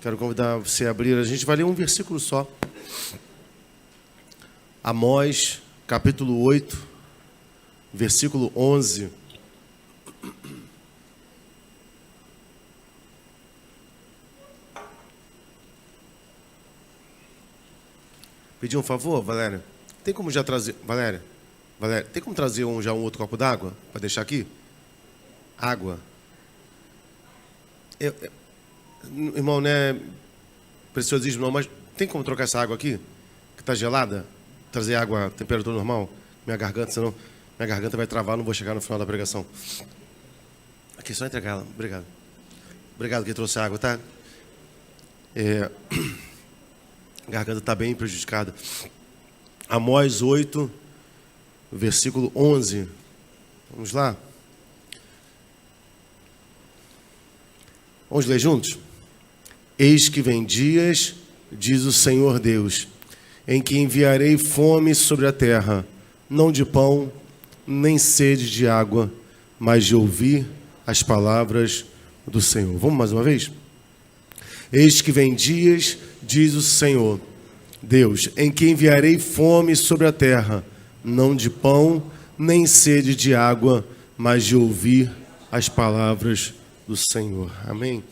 Quero convidar você a abrir. A gente vai ler um versículo só. Amós, capítulo 8, versículo 11. Pedir um favor, Valéria? Tem como já trazer... Valéria, tem como trazer um outro copo d'água para deixar aqui? Água. Irmão, não é preciosismo não, mas tem como trocar essa água aqui? Que está gelada? Trazer água a temperatura normal? Minha garganta, senão minha garganta vai travar, não vou chegar no final da pregação. Aqui, só entregar ela. Obrigado. Obrigado que trouxe a água, tá? A garganta está bem prejudicada. Amós 8, versículo 11. Vamos lá? Vamos ler juntos? Eis que vem dias, diz o Senhor Deus, em que enviarei fome sobre a terra, não de pão, nem sede de água, mas de ouvir as palavras do Senhor. Vamos mais uma vez? Eis que vem dias, diz o Senhor Deus, em que enviarei fome sobre a terra, não de pão, nem sede de água, mas de ouvir as palavras do Senhor. Amém?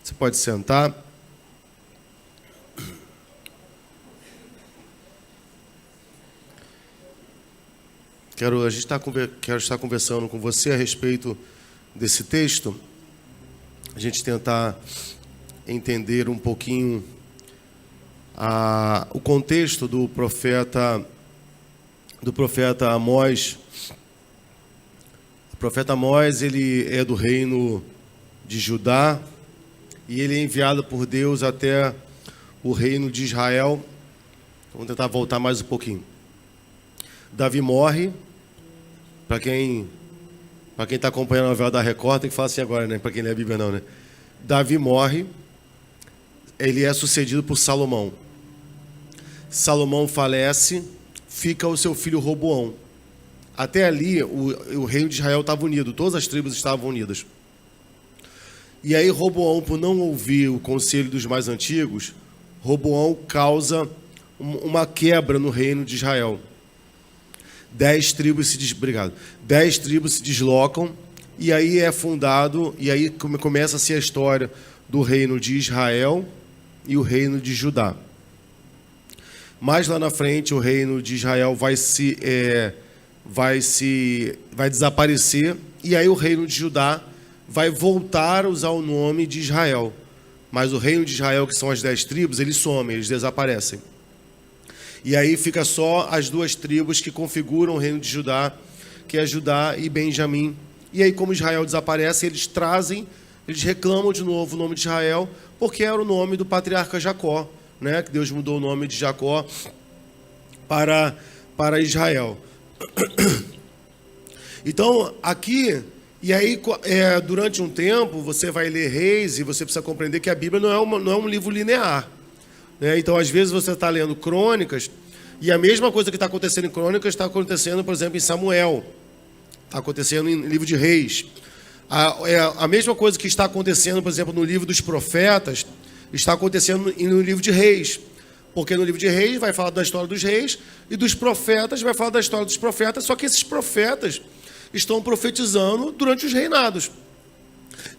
Você pode sentar. Quero estar conversando com você a respeito desse texto. A gente tentar entender um pouquinho o contexto do profeta Amós. O profeta Amós, ele é do reino de Judá e ele é enviado por Deus até o reino de Israel. Vamos tentar voltar mais um pouquinho. Davi morre. Para quem está acompanhando a novela da Record, tem que falar assim agora, né? Para quem não é Bíblia não, né? Davi morre. Ele é sucedido por Salomão. Salomão falece, fica o seu filho Roboão. Até ali, o reino de Israel estava unido, todas as tribos estavam unidas. E aí Roboão, por não ouvir o conselho dos mais antigos, Roboão causa uma quebra no reino de Israel. 10 tribos se deslocam, e aí é fundado, e aí começa-se a história do reino de Israel e o reino de Judá. Mais lá na frente, o reino de Israel vai desaparecer, e aí o reino de Judá vai voltar a usar o nome de Israel. Mas o reino de Israel, que são as 10 tribos, eles somem, eles desaparecem. E aí fica só as 2 tribos que configuram o reino de Judá, que é Judá e Benjamim. E aí, como Israel desaparece, eles reclamam de novo o nome de Israel, porque era o nome do patriarca Jacó, né? Que Deus mudou o nome de Jacó para Israel. Então, aqui, e aí, durante um tempo, você vai ler Reis e você precisa compreender que a Bíblia não é um livro linear. Então, às vezes, você está lendo Crônicas e a mesma coisa que está acontecendo em Crônicas está acontecendo, por exemplo, em Samuel. Está acontecendo em livro de Reis. A mesma coisa que está acontecendo, por exemplo, no livro dos Profetas, está acontecendo no livro de Reis. Porque no livro de Reis vai falar da história dos reis e dos profetas vai falar da história dos profetas, só que esses profetas estão profetizando durante os reinados.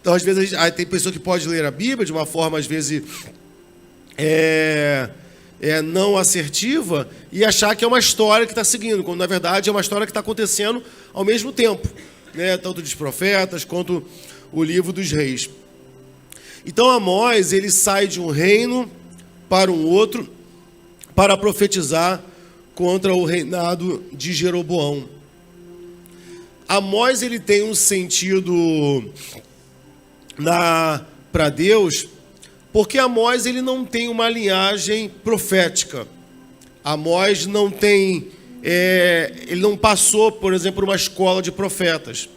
Então, às vezes, tem pessoa que pode ler a Bíblia de uma forma, às vezes... não assertiva e achar que é uma história que está seguindo, quando na verdade é uma história que está acontecendo ao mesmo tempo, né? Tanto dos profetas quanto o livro dos reis. Então Amós, ele sai de um reino para um outro para profetizar contra o reinado de Jeroboão. Amós, ele tem um sentido para Deus, porque Amós, ele não tem uma linhagem profética. Amós não tem... ele não passou, por exemplo, por uma escola de profetas.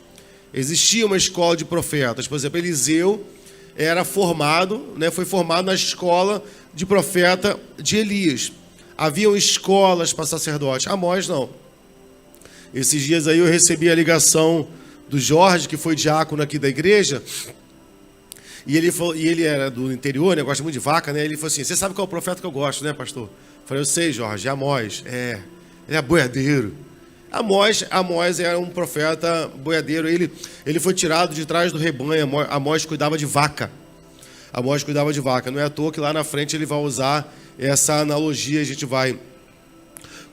Existia uma escola de profetas. Por exemplo, Eliseu era formado, né, foi formado na escola de profeta de Elias. Haviam escolas para sacerdotes. Amós não. Esses dias aí eu recebi a ligação do Jorge, que foi diácono aqui da igreja, E ele era do interior, né? Gosta muito de vaca, né? Ele falou assim: você sabe qual é o profeta que eu gosto, né, pastor? Eu falei: eu sei, Jorge, é Amós. Ele é boiadeiro. Amós era um profeta boiadeiro. Ele foi tirado de trás do rebanho. Amós cuidava de vaca. Amós cuidava de vaca. Não é à toa que lá na frente ele vai usar essa analogia. A gente vai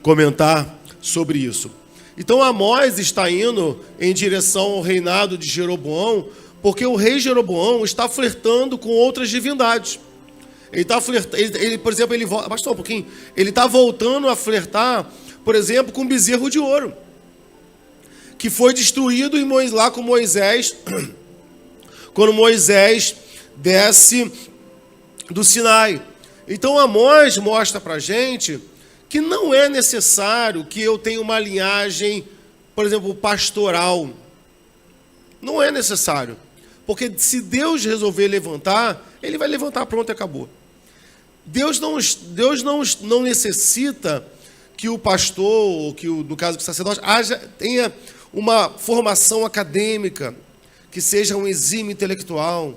comentar sobre isso. Então Amós está indo em direção ao reinado de Jeroboão, porque o rei Jeroboão está flertando com outras divindades. Ele está flertando, por exemplo, basta um pouquinho. Ele está voltando a flertar, por exemplo, com o bezerro de ouro, que foi destruído lá com Moisés, quando Moisés desce do Sinai. Então Amós mostra para a gente que não é necessário que eu tenha uma linhagem, por exemplo, pastoral. Não é necessário. Porque se Deus resolver levantar, Ele vai levantar, pronto, acabou. Deus não necessita que o pastor, ou que no caso do sacerdote, tenha uma formação acadêmica, que seja um exímio intelectual,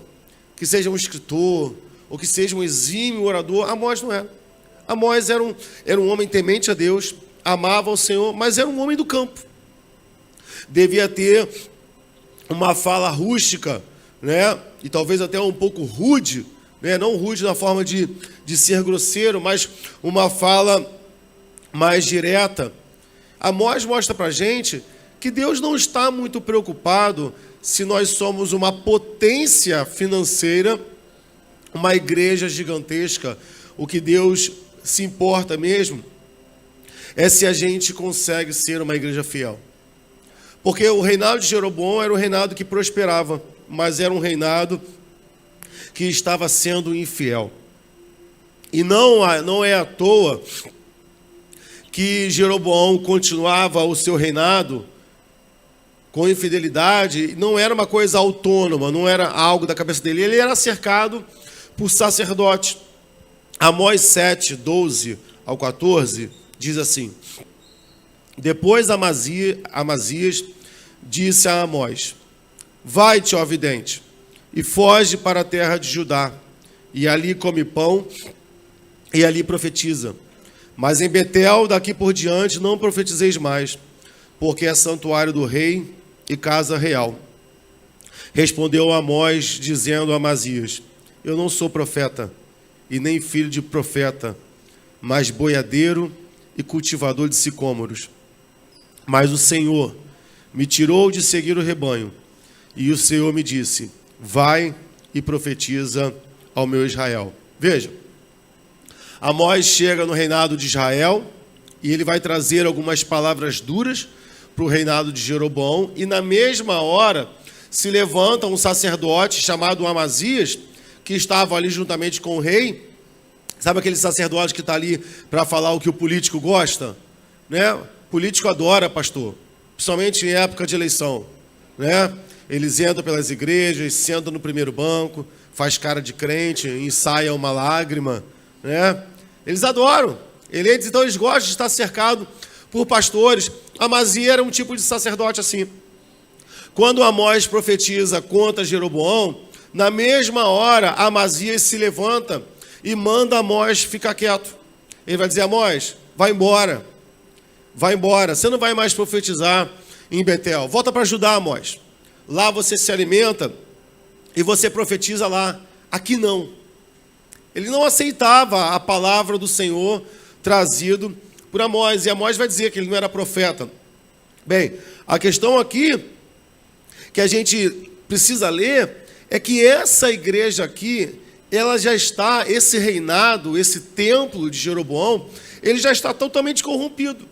que seja um escritor, ou que seja um exímio orador. Amós não era. Amós era um homem temente a Deus, amava o Senhor, mas era um homem do campo. Devia ter uma fala rústica, né? E talvez até um pouco rude, né? Não rude na forma de ser grosseiro, mas uma fala mais direta. Amós mostra para a gente que Deus não está muito preocupado se nós somos uma potência financeira, uma igreja gigantesca. O que Deus se importa mesmo é se a gente consegue ser uma igreja fiel. Porque o reinado de Jeroboão era um reinado que prosperava, mas era um reinado que estava sendo infiel. E não é à toa que Jeroboão continuava o seu reinado com infidelidade. Não era uma coisa autônoma, não era algo da cabeça dele. Ele era cercado por sacerdotes. Amós 7, 12 ao 14, diz assim: depois Amazias disse a Amós: vai-te, ó vidente, e foge para a terra de Judá, e ali come pão, e ali profetiza. Mas em Betel, daqui por diante, não profetizeis mais, porque é santuário do rei e casa real. Respondeu Amós, dizendo a Amazias: eu não sou profeta, e nem filho de profeta, mas boiadeiro e cultivador de sicômoros. Mas o Senhor me tirou de seguir o rebanho, e o Senhor me disse: vai e profetiza ao meu Israel. Veja, Amós chega no reinado de Israel, e ele vai trazer algumas palavras duras para o reinado de Jeroboão, e na mesma hora se levanta um sacerdote chamado Amazias, que estava ali juntamente com o rei. Sabe aquele sacerdote que está ali para falar o que o político gosta? Né? O político adora, pastor, principalmente em época de eleição. Né? Eles entram pelas igrejas, sentam no primeiro banco, faz cara de crente, ensaia uma lágrima. Né? Eles adoram. Então eles gostam de estar cercados por pastores. Amazias era um tipo de sacerdote assim. Quando Amós profetiza contra Jeroboão, na mesma hora Amazias se levanta e manda Amós ficar quieto. Ele vai dizer: Amós, vai embora. Vai embora. Você não vai mais profetizar em Betel. Volta para Judá, Amós. Lá você se alimenta e você profetiza lá. Aqui não. Ele não aceitava a palavra do Senhor trazido por Amós. E Amós vai dizer que ele não era profeta. Bem, a questão aqui que a gente precisa ler é que essa igreja aqui, ela já está, esse reinado, esse templo de Jeroboão, ele já está totalmente corrompido.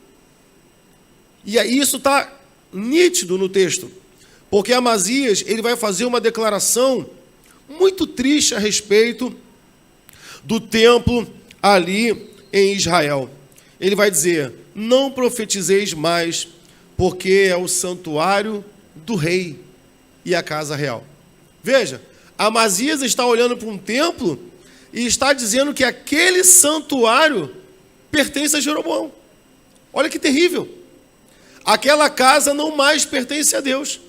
E aí isso está nítido no texto, porque Amazias, ele vai fazer uma declaração muito triste a respeito do templo ali em Israel. Ele vai dizer: não profetizeis mais, porque é o santuário do rei e a casa real. Veja, Amazias está olhando para um templo e está dizendo que aquele santuário pertence a Jeroboão. Olha que terrível. Aquela casa não mais pertence a Deus.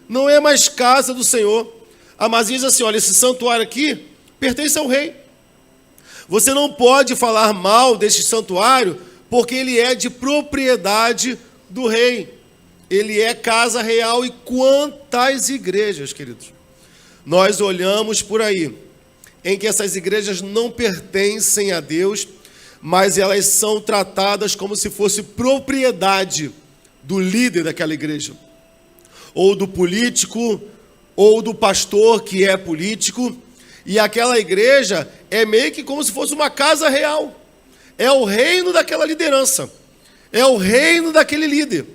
Não é mais casa do Senhor. Amazias diz assim, olha, esse santuário aqui pertence ao rei. Você não pode falar mal deste santuário, porque ele é de propriedade do rei. Ele é casa real. E quantas igrejas, queridos, nós olhamos por aí, em que essas igrejas não pertencem a Deus, mas elas são tratadas como se fosse propriedade do líder daquela igreja, ou do político, ou do pastor que é político, e aquela igreja é meio que como se fosse uma casa real. É o reino daquela liderança, é o reino daquele líder.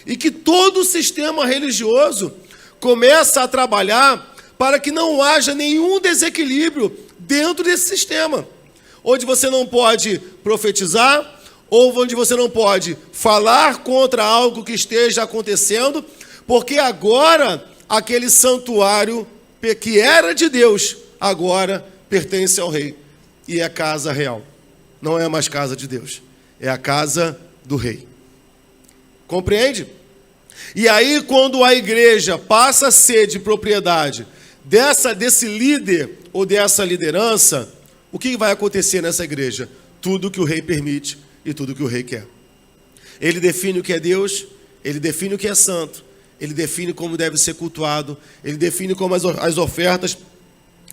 E que todo o sistema religioso começa a trabalhar para que não haja nenhum desequilíbrio dentro desse sistema, onde você não pode profetizar, ou onde você não pode falar contra algo que esteja acontecendo, porque agora aquele santuário que era de Deus, agora pertence ao rei, e é casa real. Não é mais casa de Deus, é a casa do rei. Compreende? E aí, quando a igreja passa a ser de propriedade desse líder ou dessa liderança, o que vai acontecer nessa igreja? Tudo que o rei permite e tudo que o rei quer. Ele define o que é Deus, ele define o que é santo, ele define como deve ser cultuado, ele define como as ofertas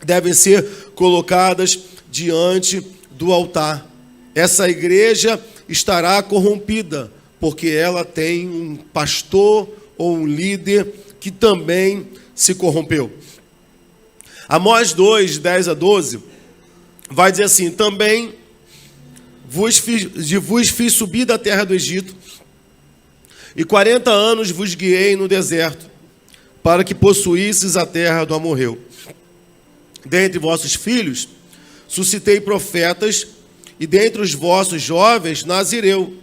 devem ser colocadas diante do altar. Essa igreja estará corrompida, porque ela tem um pastor ou um líder que também se corrompeu. Amós 2, 10 a 12, vai dizer assim, também vos fiz subir da terra do Egito, e 40 anos vos guiei no deserto, para que possuísseis a terra do amorreu. Dentre vossos filhos, suscitei profetas, e dentre os vossos jovens, nazireu.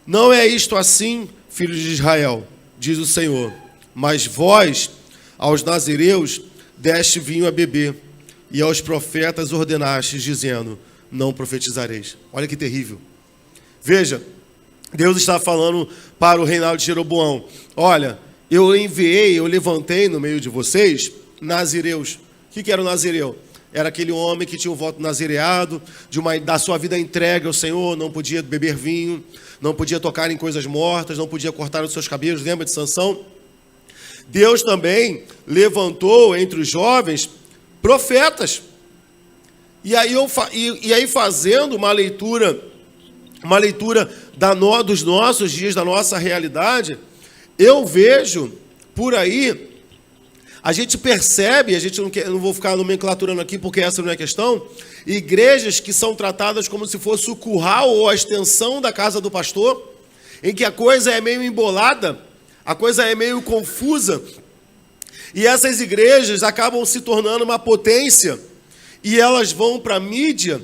Não é isto assim, filhos de Israel, diz o Senhor, mas vós, aos nazireus, deste vinho a beber, e aos profetas ordenastes, dizendo, não profetizareis. Olha que terrível. Veja, Deus está falando para o reinado de Jeroboão, olha, eu levantei no meio de vocês, nazireus. O que era o nazireu? Era aquele homem que tinha um voto nazireado, da sua vida entregue ao Senhor, não podia beber vinho, não podia tocar em coisas mortas, não podia cortar os seus cabelos, lembra de Sansão? Deus também levantou entre os jovens profetas. E aí fazendo uma leitura dos nossos dias, da nossa realidade, eu vejo por aí, a gente percebe, não vou ficar nomenclaturando aqui porque essa não é a questão, igrejas que são tratadas como se fosse o curral ou a extensão da casa do pastor, em que a coisa é meio embolada, a coisa é meio confusa, e essas igrejas acabam se tornando uma potência, e elas vão para a mídia,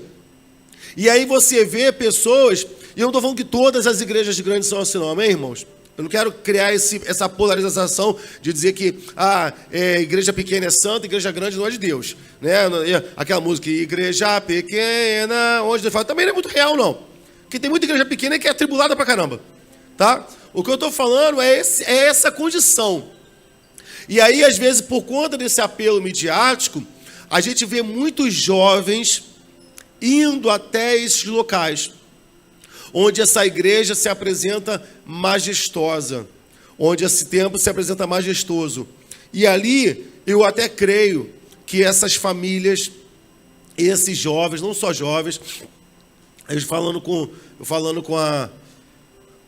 e aí você vê pessoas, e eu não estou falando que todas as igrejas grandes são assim não, amém, irmãos? Eu não quero criar essa polarização de dizer que igreja pequena é santa, igreja grande não é de Deus. Né? Aquela música, igreja pequena, onde Deus fala, também não é muito real, não. Porque tem muita igreja pequena que é atribulada pra caramba. Tá? O que eu estou falando é essa condição. E aí, às vezes, por conta desse apelo midiático, a gente vê muitos jovens indo até esses locais, onde essa igreja se apresenta majestosa, onde esse templo se apresenta majestoso. E ali, eu até creio que essas famílias, esses jovens, não só jovens, eu falando com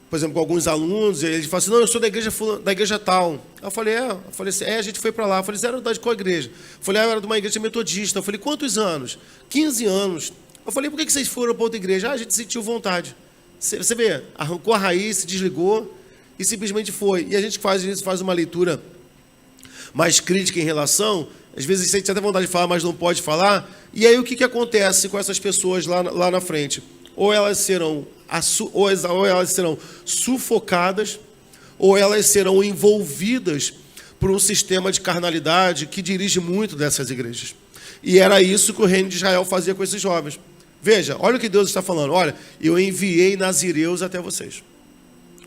por exemplo, com alguns alunos, eles falam assim, não, eu sou da igreja tal. Eu falei assim, a gente foi para lá. Eu falei, era de qual igreja? Eu falei, eu era de uma igreja metodista. Eu falei, quantos anos? 15 anos. Eu falei, por que vocês foram para outra igreja? A gente sentiu vontade. Você vê, arrancou a raiz, se desligou e simplesmente foi. E a gente faz uma leitura mais crítica em relação, às vezes sente até vontade de falar, mas não pode falar. E aí o que acontece com essas pessoas lá na frente? Ou elas serão sufocadas, ou elas serão envolvidas por um sistema de carnalidade que dirige muito dessas igrejas. E era isso que o reino de Israel fazia com esses jovens. Veja, olha o que Deus está falando. Olha, eu enviei nazireus até vocês.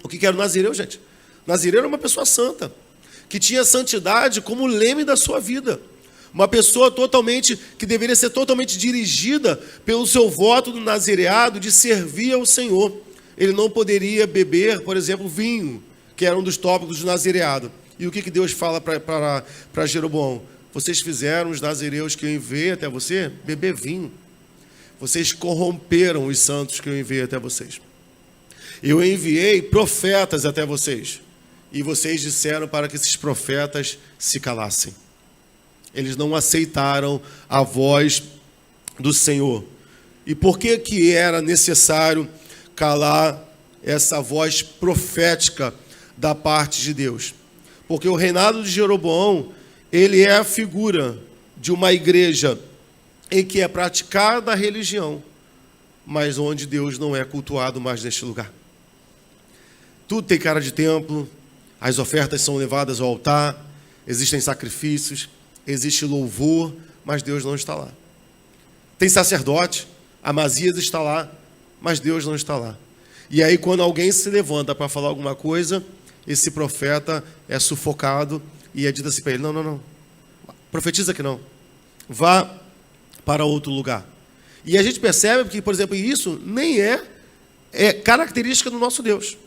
O que era o nazireu, gente? Nazireu era uma pessoa santa, que tinha santidade como leme da sua vida. Uma pessoa que deveria ser totalmente dirigida pelo seu voto do nazireado de servir ao Senhor. Ele não poderia beber, por exemplo, vinho, que era um dos tópicos do nazireado. E o que Deus fala para Jeroboão? Vocês fizeram os nazireus que eu enviei até você beber vinho. Vocês corromperam os santos que eu enviei até vocês. Eu enviei profetas até vocês. E vocês disseram para que esses profetas se calassem. Eles não aceitaram a voz do Senhor. E por que era necessário calar essa voz profética da parte de Deus? Porque o reinado de Jeroboão, ele é a figura de uma igreja em que é praticada a religião, mas onde Deus não é cultuado mais neste lugar. Tudo tem cara de templo, as ofertas são levadas ao altar, existem sacrifícios, existe louvor, mas Deus não está lá. Tem sacerdote, Amazias está lá, mas Deus não está lá. E aí, quando alguém se levanta para falar alguma coisa, esse profeta é sufocado e é dito assim para ele: não, profetiza que não, vá para outro lugar. E a gente percebe que, por exemplo, isso nem é característica do nosso Deus.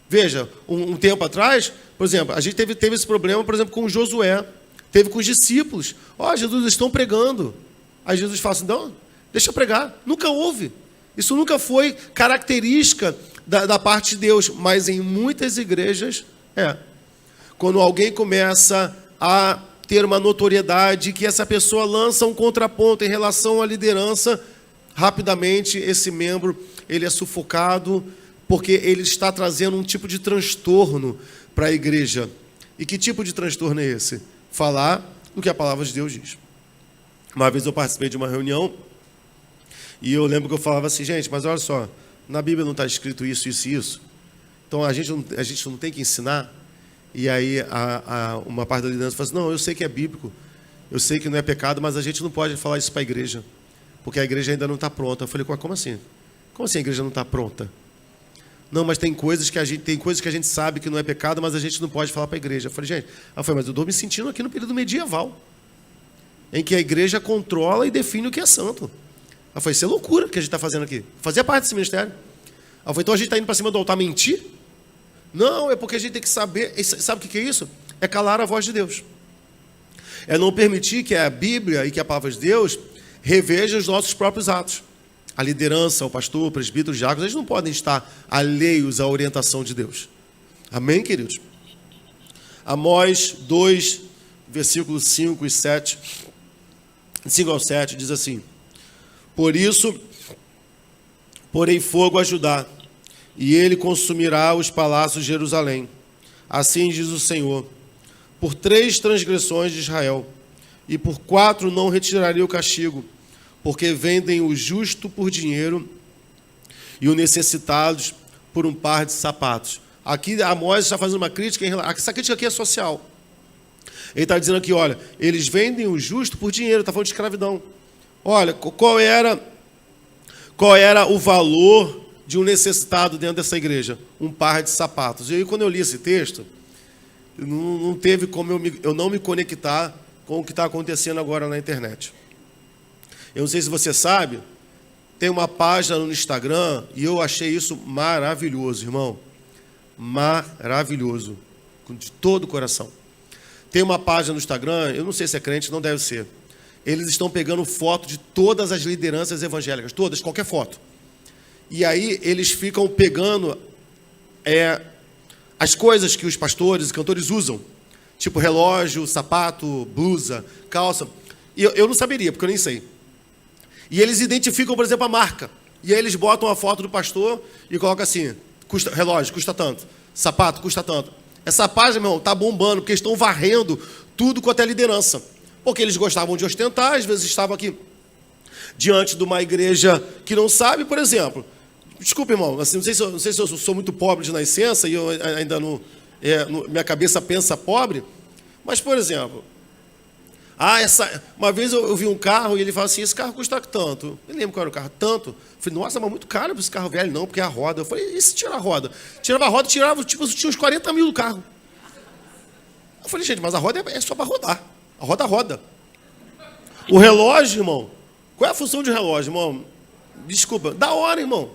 Veja, um tempo atrás, por exemplo, a gente teve esse problema, por exemplo, com Josué, teve com os discípulos. Jesus, eles estão pregando. Aí Jesus fala assim: não, deixa eu pregar. Nunca houve. Isso nunca foi característica da parte de Deus, mas em muitas igrejas é. Quando alguém começa a ter uma notoriedade, que essa pessoa lança um contraponto em relação à liderança, rapidamente esse membro ele é sufocado, porque ele está trazendo um tipo de transtorno para a igreja. E que tipo de transtorno é esse? Falar do que a palavra de Deus diz. Uma vez eu participei de uma reunião e eu lembro que eu falava assim: gente, mas olha só, na Bíblia não está escrito isso, isso e isso. Então a gente não tem que ensinar. E aí uma parte da liderança fala assim: não, eu sei que é bíblico, eu sei que não é pecado, mas a gente não pode falar isso para a igreja, porque a igreja ainda não está pronta. Eu falei: como assim? Como assim a igreja não está pronta? Não, mas tem coisas que a gente sabe que não é pecado, mas a gente não pode falar para a igreja. Eu falei: gente, mas eu estou me sentindo aqui no período medieval, em que a igreja controla e define o que é santo. Eu falei: isso é loucura que a gente está fazendo aqui. Fazia parte desse ministério. Eu falei: então a gente está indo para cima do altar mentir? Não, é porque a gente tem que saber. Sabe o que é isso? É calar a voz de Deus. É não permitir que a Bíblia e que a palavra de Deus reveja os nossos próprios atos. A liderança, o pastor, o presbítero, os diáconos, eles não podem estar alheios à orientação de Deus. Amém, queridos? Amós 2, versículos 5 e 7. 5 ao 7 diz assim: por isso, porei fogo a Judá, e ele consumirá os palácios de Jerusalém. Assim diz o Senhor: por 3 transgressões de Israel, e por 4 não retirarei o castigo, porque vendem o justo por dinheiro e o necessitados por um par de sapatos. Aqui Amós está fazendo uma crítica, essa crítica aqui é social. Ele está dizendo aqui: olha, eles vendem o justo por dinheiro, está falando de escravidão. Olha, qual era o valor de um necessitado dentro dessa igreja? Um par de sapatos. E aí, quando eu li esse texto, não teve como eu não me conectar com o que está acontecendo agora na internet. Eu não sei se você sabe, tem uma página no Instagram, e eu achei isso maravilhoso, irmão. Maravilhoso. De todo o coração. Tem uma página no Instagram, eu não sei se é crente, não deve ser. Eles estão pegando foto de todas as lideranças evangélicas, todas, qualquer foto. E aí eles ficam pegando as coisas que os pastores e cantores usam. Tipo relógio, sapato, blusa, calça. E eu não saberia, porque eu nem sei. E eles identificam, por exemplo, a marca. E aí eles botam a foto do pastor e colocam assim: relógio, custa tanto. Sapato, custa tanto. Essa página, meu irmão, está bombando, porque eles estão varrendo tudo quanto é liderança. Porque eles gostavam de ostentar, às vezes estavam aqui diante de uma igreja que não sabe, por exemplo. Desculpa, irmão, assim, não sei se eu sou muito pobre de nascença e eu ainda não... minha cabeça pensa pobre. Mas, por exemplo... uma vez eu vi um carro e ele fala assim: esse carro custa tanto. Eu lembro qual era o carro, tanto. Eu falei: nossa, mas muito caro para esse carro velho. Não, porque é a roda. Eu falei: e se tirar a roda? Tirava a roda, tinha uns 40 mil do carro. Eu falei: gente, mas a roda é só para rodar. A roda roda. O relógio, irmão, qual é a função de relógio, irmão? Desculpa, da hora, irmão.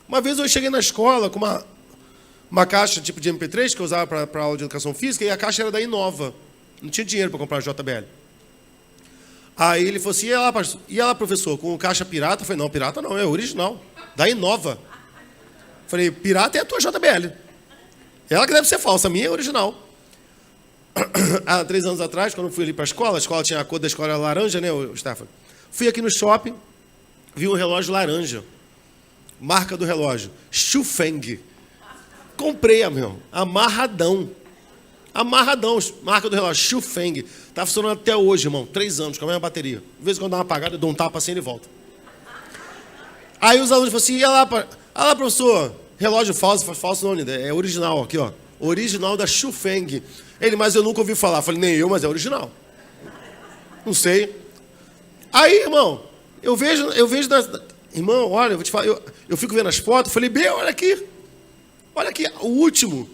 Uma vez eu cheguei na escola com uma caixa tipo de MP3 que eu usava para aula de educação física, e a caixa era da Inova. Não tinha dinheiro para comprar a JBL. Aí ele falou assim, e lá, professor, com caixa pirata? Eu falei, não, pirata não, é original, da Inova. Eu falei, pirata é a tua JBL. Ela que deve ser falsa, a minha é original. Há 3 anos atrás, quando eu fui ali para a escola tinha a cor da escola laranja, né, Stefano? Fui aqui no shopping, vi um relógio laranja. Marca do relógio, Shufeng. Comprei, meu, amarradão. Amarradão, marca do relógio, Shufeng. Está funcionando até hoje, irmão, 3 anos, com a mesma bateria. De vez em quando dá uma apagada, eu dou um tapa assim e ele volta. Aí os alunos falaram assim, olha lá, professor, relógio falso, falso não, é original, aqui, ó. Original da Shufeng. Ele, mas eu nunca ouvi falar. Eu falei, nem eu, mas é original. Não sei. Aí, irmão, eu vejo irmão, olha, eu vou te falar, eu fico vendo as fotos, falei, olha aqui, o último,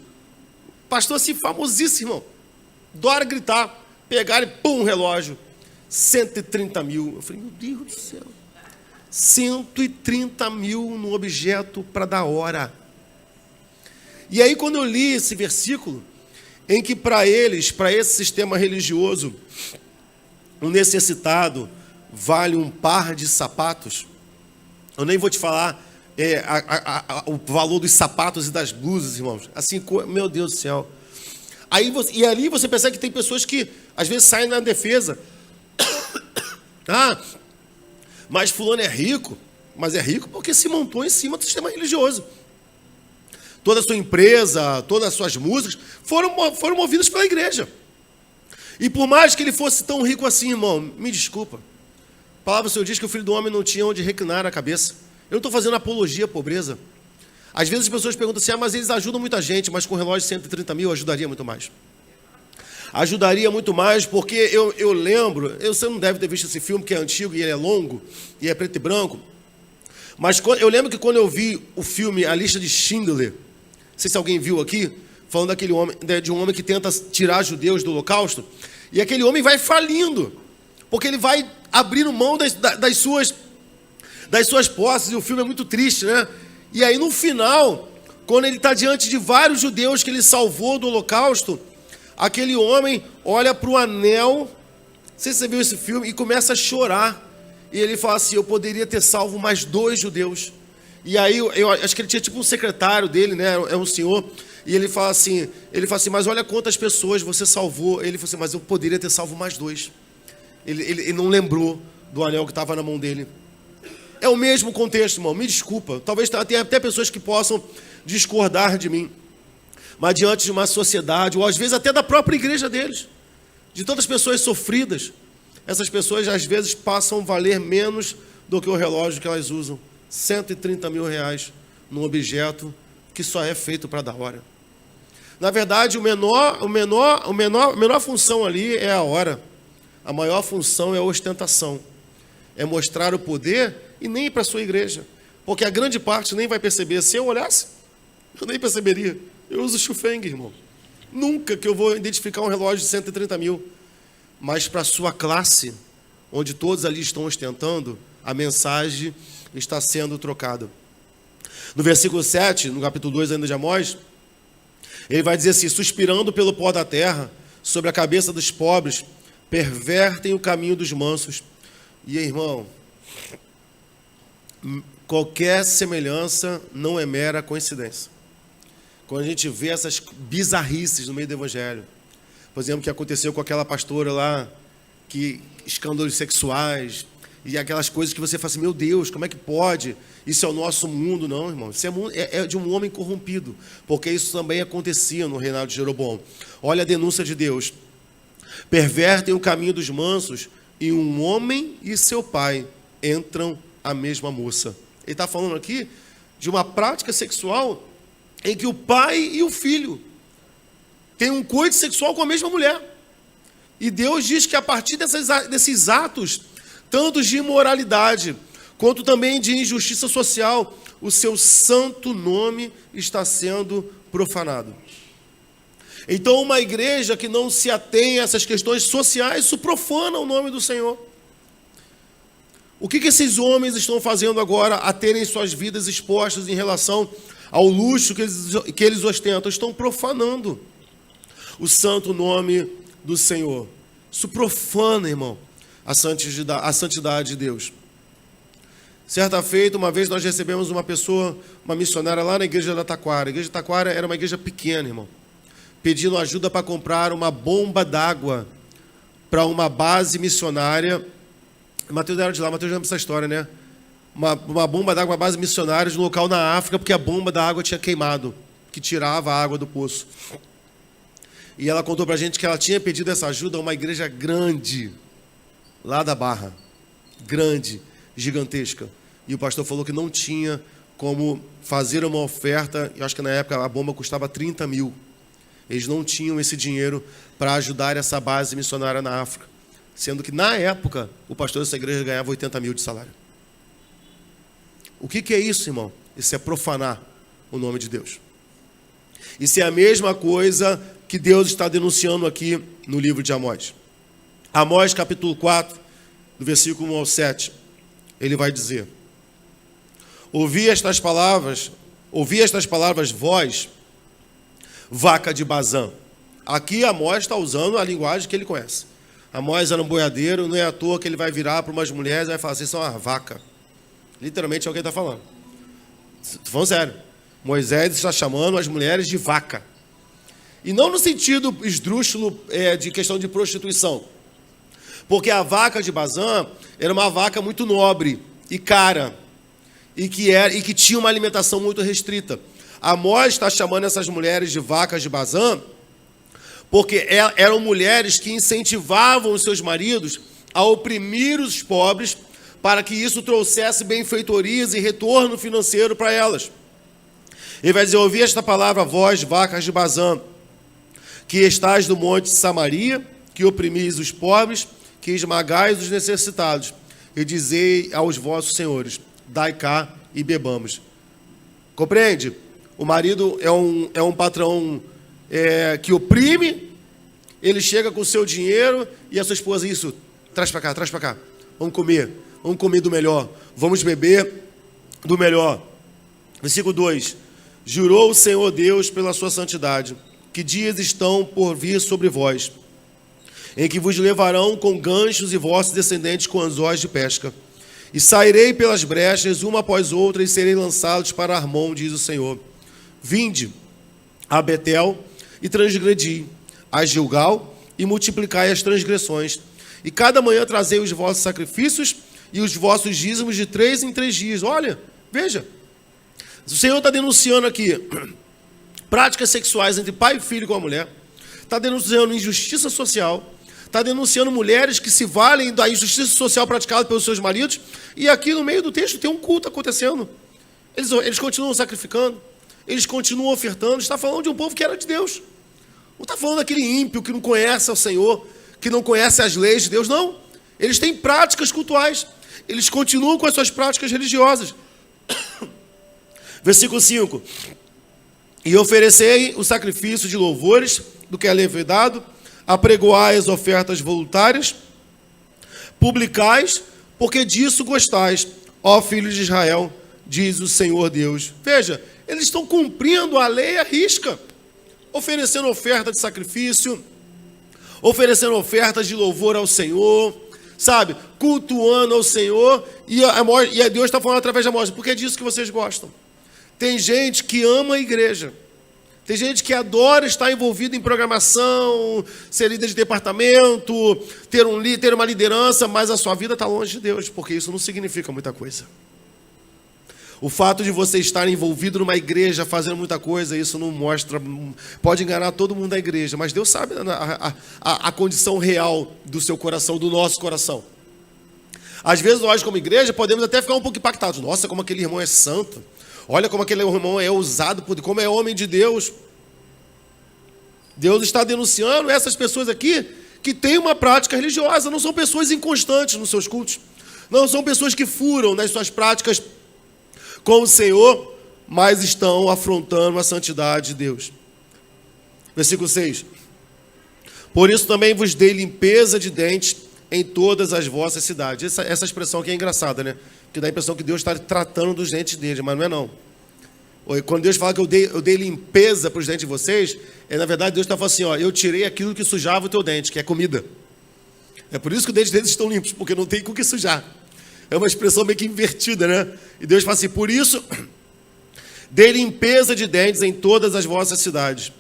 pastor assim, famosíssimo, irmão, adora gritar, pegaram e pum, relógio, 130 mil, eu falei, meu Deus do céu, 130 mil no objeto para dar hora. E aí quando eu li esse versículo, em que para esse sistema religioso, um necessitado vale um par de sapatos, eu nem vou te falar o valor dos sapatos e das blusas, irmãos. Assim, meu Deus do céu. E ali você percebe que tem pessoas que, às vezes, saem na defesa. Mas fulano é rico. Mas é rico porque se montou em cima do sistema religioso. Toda a sua empresa, todas as suas músicas foram movidas pela igreja. E por mais que ele fosse tão rico assim, irmão, me desculpa. A palavra do Senhor diz que o Filho do Homem não tinha onde reclinar a cabeça. Eu não estou fazendo apologia à pobreza. Às vezes as pessoas perguntam assim, mas eles ajudam muita gente, mas com relógio de 130 mil ajudaria muito mais. Ajudaria muito mais, porque eu lembro, você não deve ter visto esse filme, que é antigo e ele é longo, e é preto e branco, mas eu lembro que quando eu vi o filme A Lista de Schindler, não sei se alguém viu aqui, falando de um homem que tenta tirar judeus do Holocausto, e aquele homem vai falindo, porque ele vai abrindo mão das suas posses, e o filme é muito triste, né? E aí no final, quando ele está diante de vários judeus que ele salvou do Holocausto, aquele homem olha para o anel, não sei se você viu esse filme, e começa a chorar. E ele fala assim, eu poderia ter salvo mais 2 judeus. E aí, eu acho que ele tinha tipo um secretário dele, né? É um senhor. E ele fala assim, mas olha quantas pessoas você salvou. Ele falou assim, mas eu poderia ter salvo mais 2. Ele não lembrou do anel que estava na mão dele. É o mesmo contexto, irmão, me desculpa. Talvez tenha até pessoas que possam discordar de mim. Mas diante de uma sociedade, ou às vezes até da própria igreja deles, de tantas pessoas sofridas, essas pessoas às vezes passam a valer menos do que o relógio que elas usam. 130 mil reais num objeto que só é feito para dar hora. Na verdade, a menor função ali é a hora. A maior função é a ostentação. É mostrar o poder e nem ir para a sua igreja. Porque a grande parte nem vai perceber. Se eu olhasse, eu nem perceberia. Eu uso Shufeng, irmão. Nunca que eu vou identificar um relógio de 130 mil. Mas para a sua classe, onde todos ali estão ostentando, a mensagem está sendo trocada. No versículo 7, no capítulo 2 ainda de Amós, ele vai dizer assim, suspirando pelo pó da terra, sobre a cabeça dos pobres, pervertem o caminho dos mansos. E, irmão, qualquer semelhança não é mera coincidência. Quando a gente vê essas bizarrices no meio do evangelho, por exemplo, o que aconteceu com aquela pastora lá, que escândalos sexuais, e aquelas coisas que você fala assim, meu Deus, como é que pode? Isso é o nosso mundo. Não, irmão, isso é de um homem corrompido, porque isso também acontecia no reinado de Jeroboão. Olha a denúncia de Deus. Pervertem o caminho dos mansos, e um homem e seu pai entram a mesma moça. Ele está falando aqui de uma prática sexual em que o pai e o filho têm um coito sexual com a mesma mulher. E Deus diz que a partir desses atos, tanto de imoralidade, quanto também de injustiça social, o seu santo nome está sendo profanado. Então, uma igreja que não se atém a essas questões sociais, isso profana o nome do Senhor. O que esses homens estão fazendo agora a terem suas vidas expostas em relação ao luxo que eles ostentam? Estão profanando o santo nome do Senhor. Isso profana, irmão, a santidade de Deus. Certa feita, uma vez nós recebemos uma pessoa, uma missionária lá na igreja da Taquara. A igreja da Taquara era uma igreja pequena, irmão, pedindo ajuda para comprar uma bomba d'água para uma base missionária. Mateus era de lá, Mateus lembra essa história, né? Uma bomba d'água, uma base missionária de um local na África, porque a bomba da água tinha queimado, que tirava a água do poço. E ela contou para a gente que ela tinha pedido essa ajuda a uma igreja grande, lá da Barra. Grande, gigantesca. E o pastor falou que não tinha como fazer uma oferta. Eu acho que na época a bomba custava 30 mil. Eles não tinham esse dinheiro para ajudar essa base missionária na África. Sendo que, na época, o pastor dessa igreja ganhava 80 mil de salário. O que é isso, irmão? Isso é profanar o nome de Deus. Isso é a mesma coisa que Deus está denunciando aqui no livro de Amós. Amós, capítulo 4, do versículo 1 ao 7, ele vai dizer: Ouvi estas palavras, vós, vaca de Bazã. Aqui Amós está usando a linguagem que ele conhece. Amós era um boiadeiro, não é à toa que ele vai virar para umas mulheres e vai falar: vocês são uma vaca. Literalmente é o que ele está falando. Estou falando sério. Moisés está chamando as mulheres de vaca. E não no sentido esdrúxulo de questão de prostituição. Porque a vaca de Bazã era uma vaca muito nobre e cara. E que tinha uma alimentação muito restrita. Amós está chamando essas mulheres de vacas de Bazã porque eram mulheres que incentivavam os seus maridos a oprimir os pobres para que isso trouxesse benfeitorias e retorno financeiro para elas. Ele vai dizer: ouvi esta palavra, vós, vacas de Bazã, que estáis no monte de Samaria, que oprimis os pobres, que esmagais os necessitados, e dizei aos vossos senhores: dai cá e bebamos. Compreende? O marido é um patrão que oprime, ele chega com o seu dinheiro e a sua esposa: isso, traz para cá, vamos comer do melhor, vamos beber do melhor. Versículo 2: jurou o Senhor Deus pela sua santidade, que dias estão por vir sobre vós, em que vos levarão com ganchos e vossos descendentes com anzóis de pesca. E sairei pelas brechas, uma após outra, e serei lançados para Armon, diz o Senhor. Vinde a Betel e transgredi, a Gilgal e multiplicai as transgressões. E cada manhã trazei os vossos sacrifícios e os vossos dízimos de 3 em 3 dias. Olha, veja. O Senhor está denunciando aqui práticas sexuais entre pai e filho com a mulher. Está denunciando injustiça social. Está denunciando mulheres que se valem da injustiça social praticada pelos seus maridos. E aqui no meio do texto tem um culto acontecendo. Eles continuam sacrificando. Eles continuam ofertando. Está falando de um povo que era de Deus. Não está falando daquele ímpio que não conhece ao Senhor, que não conhece as leis de Deus. Não. Eles têm práticas cultuais. Eles continuam com as suas práticas religiosas. Versículo 5. E oferecei o sacrifício de louvores do que é levedado, apregoai as ofertas voluntárias, publicais, porque disso gostais, ó filhos de Israel, diz o Senhor Deus. Veja, eles estão cumprindo a lei à risca, oferecendo oferta de sacrifício, oferecendo ofertas de louvor ao Senhor, sabe, cultuando ao Senhor, e a Deus está falando através da Amós, porque é disso que vocês gostam. Tem gente que ama a igreja. Tem gente que adora estar envolvido em programação, ser líder de departamento, ter uma liderança, mas a sua vida está longe de Deus, porque isso não significa muita coisa. O fato de você estar envolvido numa igreja, fazendo muita coisa, isso não mostra, pode enganar todo mundo da igreja, mas Deus sabe a condição real do seu coração, do nosso coração. Às vezes nós, como igreja, podemos até ficar um pouco impactados. Nossa, como aquele irmão é santo. Olha como aquele irmão é ousado, como é homem de Deus. Deus está denunciando essas pessoas aqui que têm uma prática religiosa. Não são pessoas inconstantes nos seus cultos. Não são pessoas que furam nas suas práticas com o Senhor, mas estão afrontando a santidade de Deus. Versículo 6. Por isso também vos dei limpeza de dentes em todas as vossas cidades. Essa expressão aqui é engraçada, né? Que dá a impressão que Deus está tratando dos dentes dele, mas não é não. Quando Deus fala que eu dei limpeza para os dentes de vocês, na verdade Deus está falando assim, ó, eu tirei aquilo que sujava o teu dente, que é comida. É por isso que os dentes deles estão limpos, porque não tem com o que sujar. É uma expressão meio que invertida, né? E Deus fala assim, por isso, dei limpeza de dentes em todas as vossas cidades,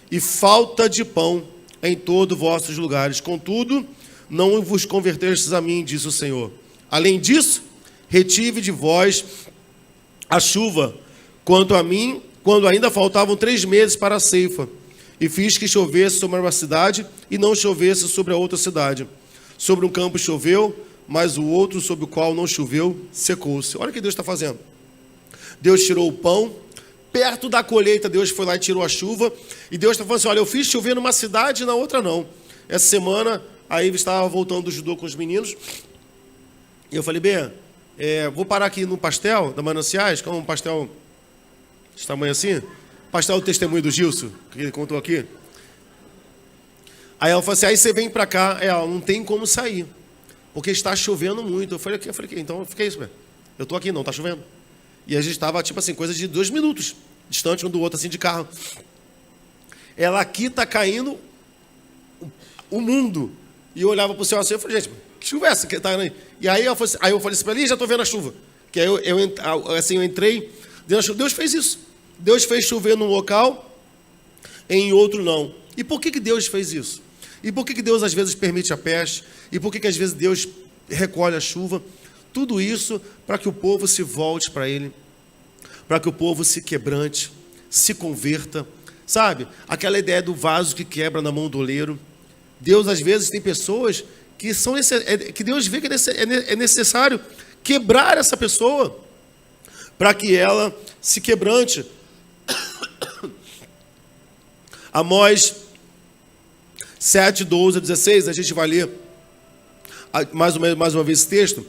e falta de pão em todos os vossos lugares. Contudo, não vos convertestes a mim, disse o Senhor. Além disso, retive de vós a chuva, quanto a mim, quando ainda faltavam 3 meses para a ceifa, e fiz que chovesse sobre uma cidade, e não chovesse sobre a outra cidade. Sobre um campo choveu, mas o outro sobre o qual não choveu, secou-se. Olha o que Deus está fazendo. Deus tirou o pão, perto da colheita Deus foi lá e tirou a chuva, e Deus está falando assim, olha, eu fiz chover numa cidade e na outra não. Essa semana, a Iva estava voltando do judô com os meninos, e eu falei, Bê, vou parar aqui no pastel da Mananciais, que é um pastel desse tamanho assim, pastel do testemunho do Gilson, que ele contou aqui. Aí ela falou assim, aí você vem pra cá, não tem como sair, porque está chovendo muito. Eu falei, então eu fiquei isso, velho. Eu tô aqui, não, tá chovendo. E a gente estava, tipo assim, coisa de 2 minutos, distante um do outro, assim, de carro. Ela aqui tá caindo o mundo. E eu olhava pro céu assim, eu falei, gente, que chuva é essa que tá aí? E aí eu falei assim, ali já tô vendo a chuva. Que aí eu entrei dentro da chuva. Deus fez isso. Deus fez chover num local, em outro não. E por que Deus fez isso? E por que Deus às vezes permite a peste? E por que às vezes Deus recolhe a chuva? Tudo isso para que o povo se volte para Ele, para que o povo se quebrante, se converta. Sabe? Aquela ideia do vaso que quebra na mão do oleiro. Deus às vezes tem pessoas que Deus vê que é necessário quebrar essa pessoa para que ela se quebrante. Amós 7, 12 a 16, a gente vai ler mais uma vez esse texto.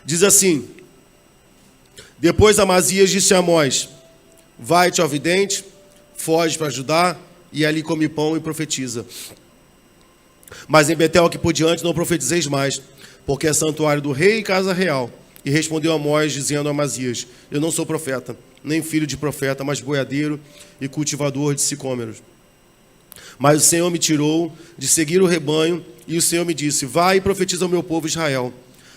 Diz assim, depois Amazias disse a Amós, vai-te ao vidente, foge para Judá, e ali come pão e profetiza. Mas em Betel aqui por diante não profetizeis mais, porque é santuário do rei e casa real. E respondeu Amós, dizendo a Amazias, eu não sou profeta, nem filho de profeta, mas boiadeiro e cultivador de sicômeros. Mas o Senhor me tirou de seguir o rebanho, e o Senhor me disse, vai e profetiza ao meu povo Israel.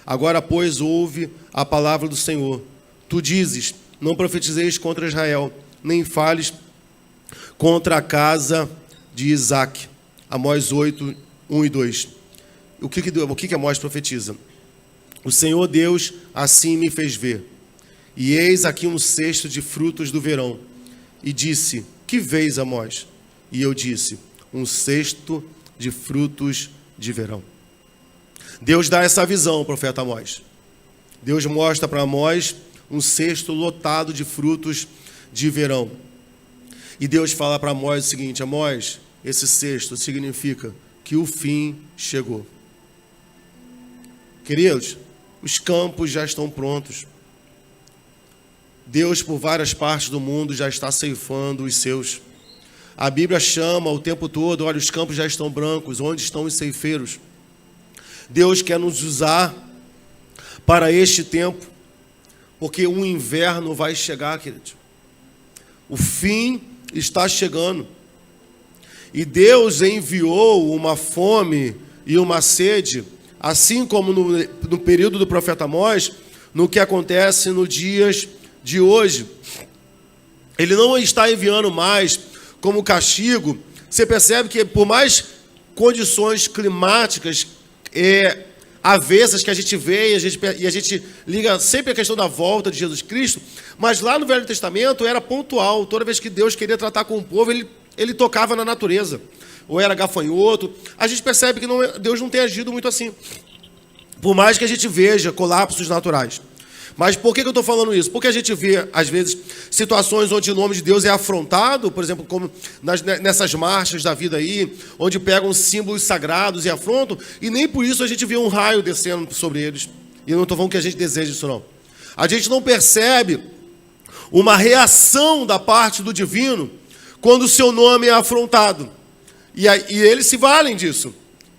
Agora, pois, ouve a palavra do Senhor. Tu dizes, não profetizeis contra Israel, nem fales contra a casa de Isaque. Amós 8, 1 e 2. O que Amós profetiza? O Senhor Deus assim me fez ver. E eis aqui um cesto de frutos do verão. E disse, que vês, Amós? E eu disse, um cesto de frutos de verão. Deus dá essa visão ao profeta Amós. Deus mostra para Amós um cesto lotado de frutos de verão. E Deus fala para Amós o seguinte, Amós, esse cesto significa que o fim chegou. Queridos, os campos já estão prontos. Deus, por várias partes do mundo, já está ceifando os seus. A Bíblia chama o tempo todo, olha, os campos já estão brancos, onde estão os ceifeiros? Deus quer nos usar para este tempo, porque o inverno vai chegar, queridos. O fim está chegando. E Deus enviou uma fome e uma sede, assim como no período do profeta Amós, no que acontece nos dias de hoje. Ele não está enviando mais como castigo. Você percebe que por mais condições climáticas avessas que a gente vê e a gente liga sempre a questão da volta de Jesus Cristo, mas lá no Velho Testamento era pontual. Toda vez que Deus queria tratar com o povo, ele tocava na natureza, ou era gafanhoto. A gente percebe que Deus não tem agido muito assim, por mais que a gente veja colapsos naturais. Mas por que eu estou falando isso? Porque a gente vê, às vezes, situações onde o nome de Deus é afrontado, por exemplo, como nessas marchas da vida aí, onde pegam símbolos sagrados e afrontam, e nem por isso a gente vê um raio descendo sobre eles. E eu não estou falando que a gente deseja isso, não. A gente não percebe uma reação da parte do divino quando o seu nome é afrontado. E eles se valem disso.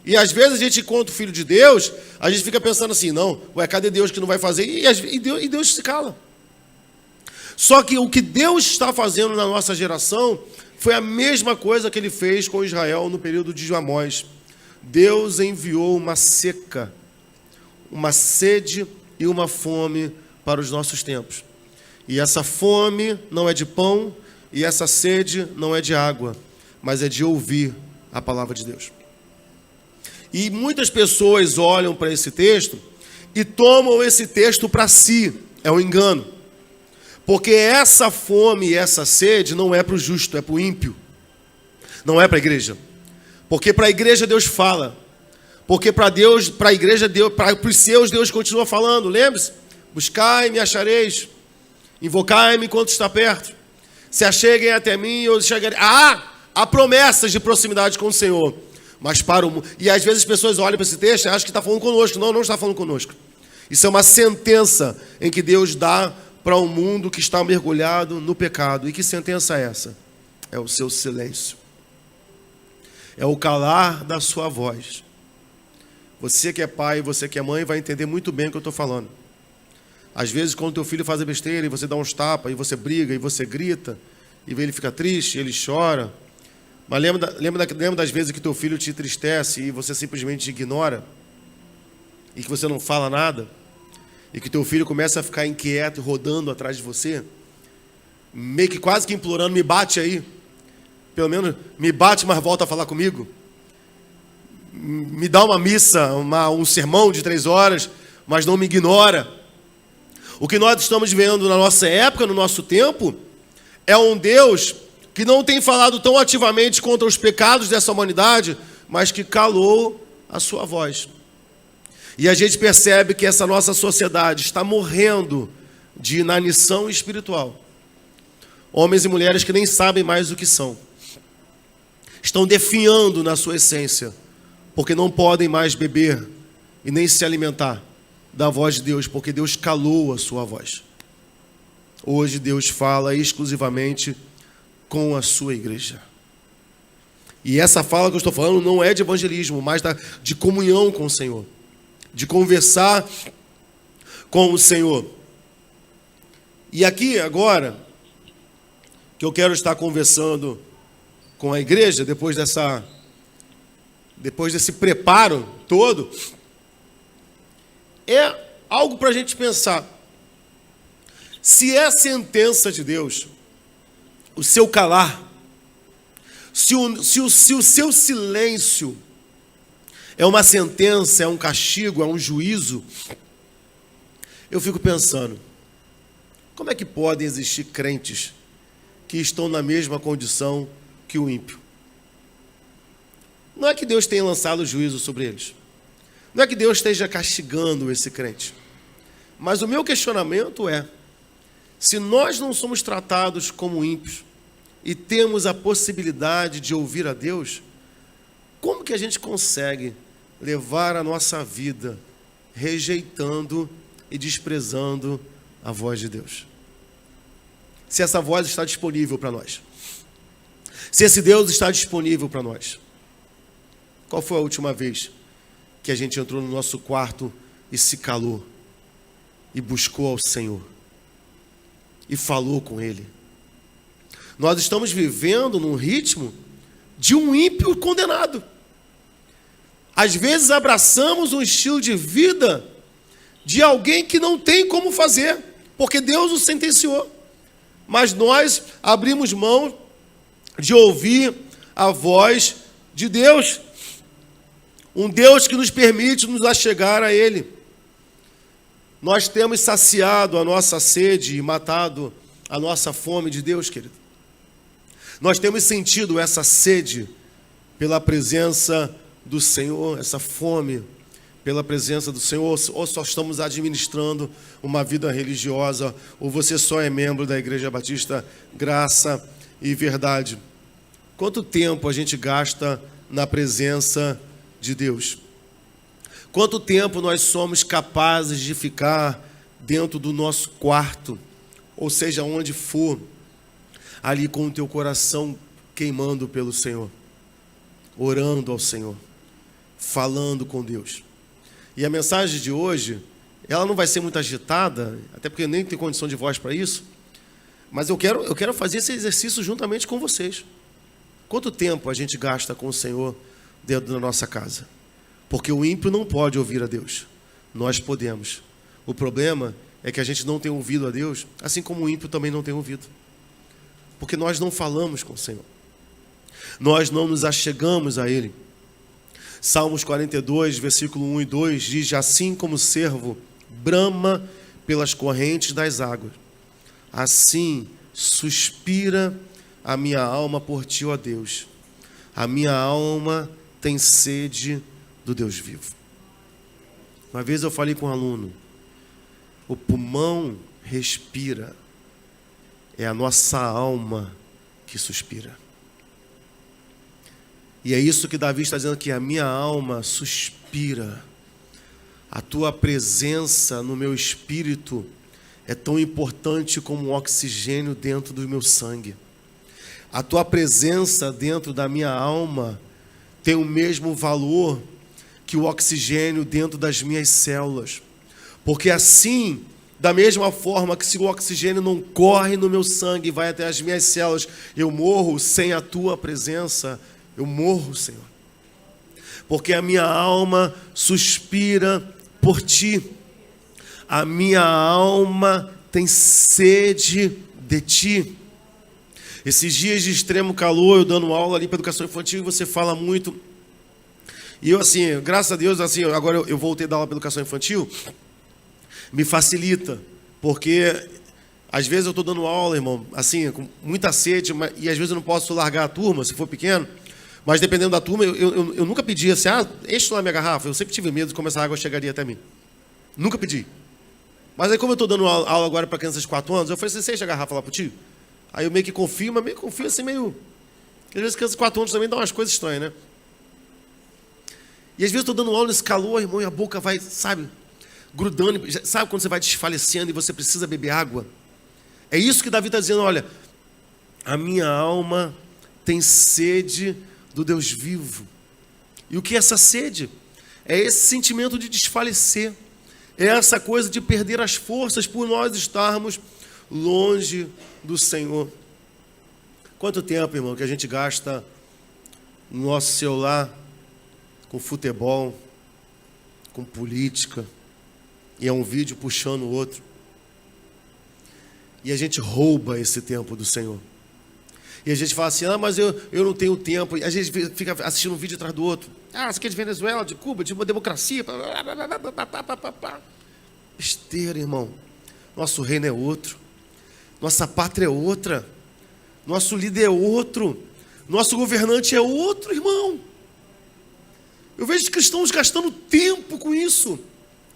E às vezes a gente encontra o Filho de Deus, a gente fica pensando assim, não, ué, cadê Deus que não vai fazer? E Deus se cala. Só que o que Deus está fazendo na nossa geração foi a mesma coisa que ele fez com Israel no período de Amós. Deus enviou uma seca, uma sede e uma fome para os nossos tempos. E essa fome não é de pão e essa sede não é de água, mas é de ouvir a palavra de Deus. E muitas pessoas olham para esse texto e tomam esse texto para si. É um engano. Porque essa fome e essa sede não é para o justo, é para o ímpio. Não é para a igreja. Porque para a igreja Deus fala. Porque para Deus, para a igreja, para os seus, Deus continua falando. Lembre-se, buscai e me achareis. Invocai-me enquanto está perto. Se acheguem até mim, eu chegarei. Há promessas de proximidade com o Senhor. Mas para o mundo. E às vezes as pessoas olham para esse texto e acham que está falando conosco. Não, não está falando conosco. Isso é uma sentença em que Deus dá para um mundo que está mergulhado no pecado. E que sentença é essa? É o seu silêncio. É o calar da sua voz. Você que é pai, você que é mãe, vai entender muito bem o que eu estou falando. Às vezes, quando teu filho faz a besteira, e você dá uns tapas, e você briga, e você grita, e ele fica triste, ele chora. Mas lembra das vezes que teu filho te entristece e você simplesmente ignora? E que você não fala nada? E que teu filho começa a ficar inquieto, rodando atrás de você? Meio que quase que implorando, me bate aí. Pelo menos me bate, mas volta a falar comigo. Me dá uma missa, um sermão de 3 horas, mas não me ignora. O que nós estamos vendo na nossa época, no nosso tempo, é um Deus que não tem falado tão ativamente contra os pecados dessa humanidade, mas que calou a sua voz. E a gente percebe que essa nossa sociedade está morrendo de inanição espiritual. Homens e mulheres que nem sabem mais o que são. Estão definhando na sua essência, porque não podem mais beber e nem se alimentar da voz de Deus, porque Deus calou a sua voz. Hoje Deus fala exclusivamente com a sua igreja. E essa fala que eu estou falando não é de evangelismo, mas de comunhão com o Senhor. De conversar com o Senhor. E aqui agora, que eu quero estar conversando com a igreja, depois desse preparo todo, é algo para a gente pensar. Se é a sentença de Deus, o seu calar, se o seu silêncio é uma sentença, é um castigo, é um juízo, eu fico pensando, como é que podem existir crentes que estão na mesma condição que o ímpio? Não é que Deus tenha lançado juízo sobre eles. Não é que Deus esteja castigando esse crente. Mas o meu questionamento é, se nós não somos tratados como ímpios e temos a possibilidade de ouvir a Deus, como que a gente consegue levar a nossa vida rejeitando e desprezando a voz de Deus? Se essa voz está disponível para nós. Se esse Deus está disponível para nós. Qual foi a última vez que a gente entrou no nosso quarto e se calou e buscou ao Senhor e falou com Ele? Nós estamos vivendo num ritmo de um ímpio condenado. Às vezes abraçamos um estilo de vida de alguém que não tem como fazer, porque Deus o sentenciou. Mas nós abrimos mão de ouvir a voz de Deus. Um Deus que nos permite nos achegar a Ele. Nós temos saciado a nossa sede e matado a nossa fome de Deus, querido. Nós temos sentido essa sede pela presença do Senhor, essa fome pela presença do Senhor, ou só estamos administrando uma vida religiosa, ou você só é membro da Igreja Batista Graça e Verdade. Quanto tempo a gente gasta na presença de Deus? Quanto tempo nós somos capazes de ficar dentro do nosso quarto, ou seja, onde for, ali com o teu coração queimando pelo Senhor, orando ao Senhor, falando com Deus. E a mensagem de hoje, ela não vai ser muito agitada, até porque eu nem tenho condição de voz para isso, mas eu quero fazer esse exercício juntamente com vocês. Quanto tempo a gente gasta com o Senhor dentro da nossa casa? Porque o ímpio não pode ouvir a Deus. Nós podemos. O problema é que a gente não tem ouvido a Deus, assim como o ímpio também não tem ouvido. Porque nós não falamos com o Senhor. Nós não nos achegamos a Ele. Salmos 42, versículo 1 e 2 diz: assim como o servo brama pelas correntes das águas, assim suspira a minha alma por ti, ó Deus. A minha alma tem sede do Deus vivo. Uma vez eu falei com um aluno: o pulmão respira, é a nossa alma que suspira. E é isso que Davi está dizendo aqui: a minha alma suspira. A tua presença no meu espírito é tão importante como o oxigênio dentro do meu sangue. A tua presença dentro da minha alma tem o mesmo valor que o oxigênio dentro das minhas células. Porque assim, da mesma forma que se o oxigênio não corre no meu sangue e vai até as minhas células, eu morro sem a tua presença, eu morro, Senhor. Porque a minha alma suspira por ti. A minha alma tem sede de ti. Esses dias de extremo calor, eu dando aula ali para educação infantil, e você fala muito. E eu, assim, graças a Deus, assim, agora eu voltei a dar aula para educação infantil, me facilita, porque às vezes eu estou dando aula, irmão, assim, com muita sede, e às vezes eu não posso largar a turma, se for pequeno, mas dependendo da turma, eu nunca pedi assim: enche lá minha garrafa. Eu sempre tive medo de como essa água chegaria até mim. Nunca pedi. Mas aí, como eu estou dando aula agora para crianças de 4 anos, eu falei assim: você enche a garrafa lá pro tio? Aí eu meio que confio, mas meio que confio assim, meio... Às vezes crianças de 4 anos também dão umas coisas estranhas, né? E às vezes eu estou dando aula nesse calor, irmão, e a boca vai, sabe, grudando. Sabe quando você vai desfalecendo e você precisa beber água? É isso que Davi está dizendo: olha, a minha alma tem sede do Deus vivo. E o que é essa sede? É esse sentimento de desfalecer. É essa coisa de perder as forças por nós estarmos longe do Senhor. Quanto tempo, irmão, que a gente gasta no nosso celular com futebol, com política, e é um vídeo puxando o outro. E a gente rouba esse tempo do Senhor. E a gente fala assim: mas eu não tenho tempo. E a gente fica assistindo um vídeo atrás do outro. Isso aqui é de Venezuela, de Cuba, de uma democracia. Besteira, irmão. Nosso reino é outro. Nossa pátria é outra. Nosso líder é outro. Nosso governante é outro, irmão. Eu vejo cristãos gastando tempo com isso.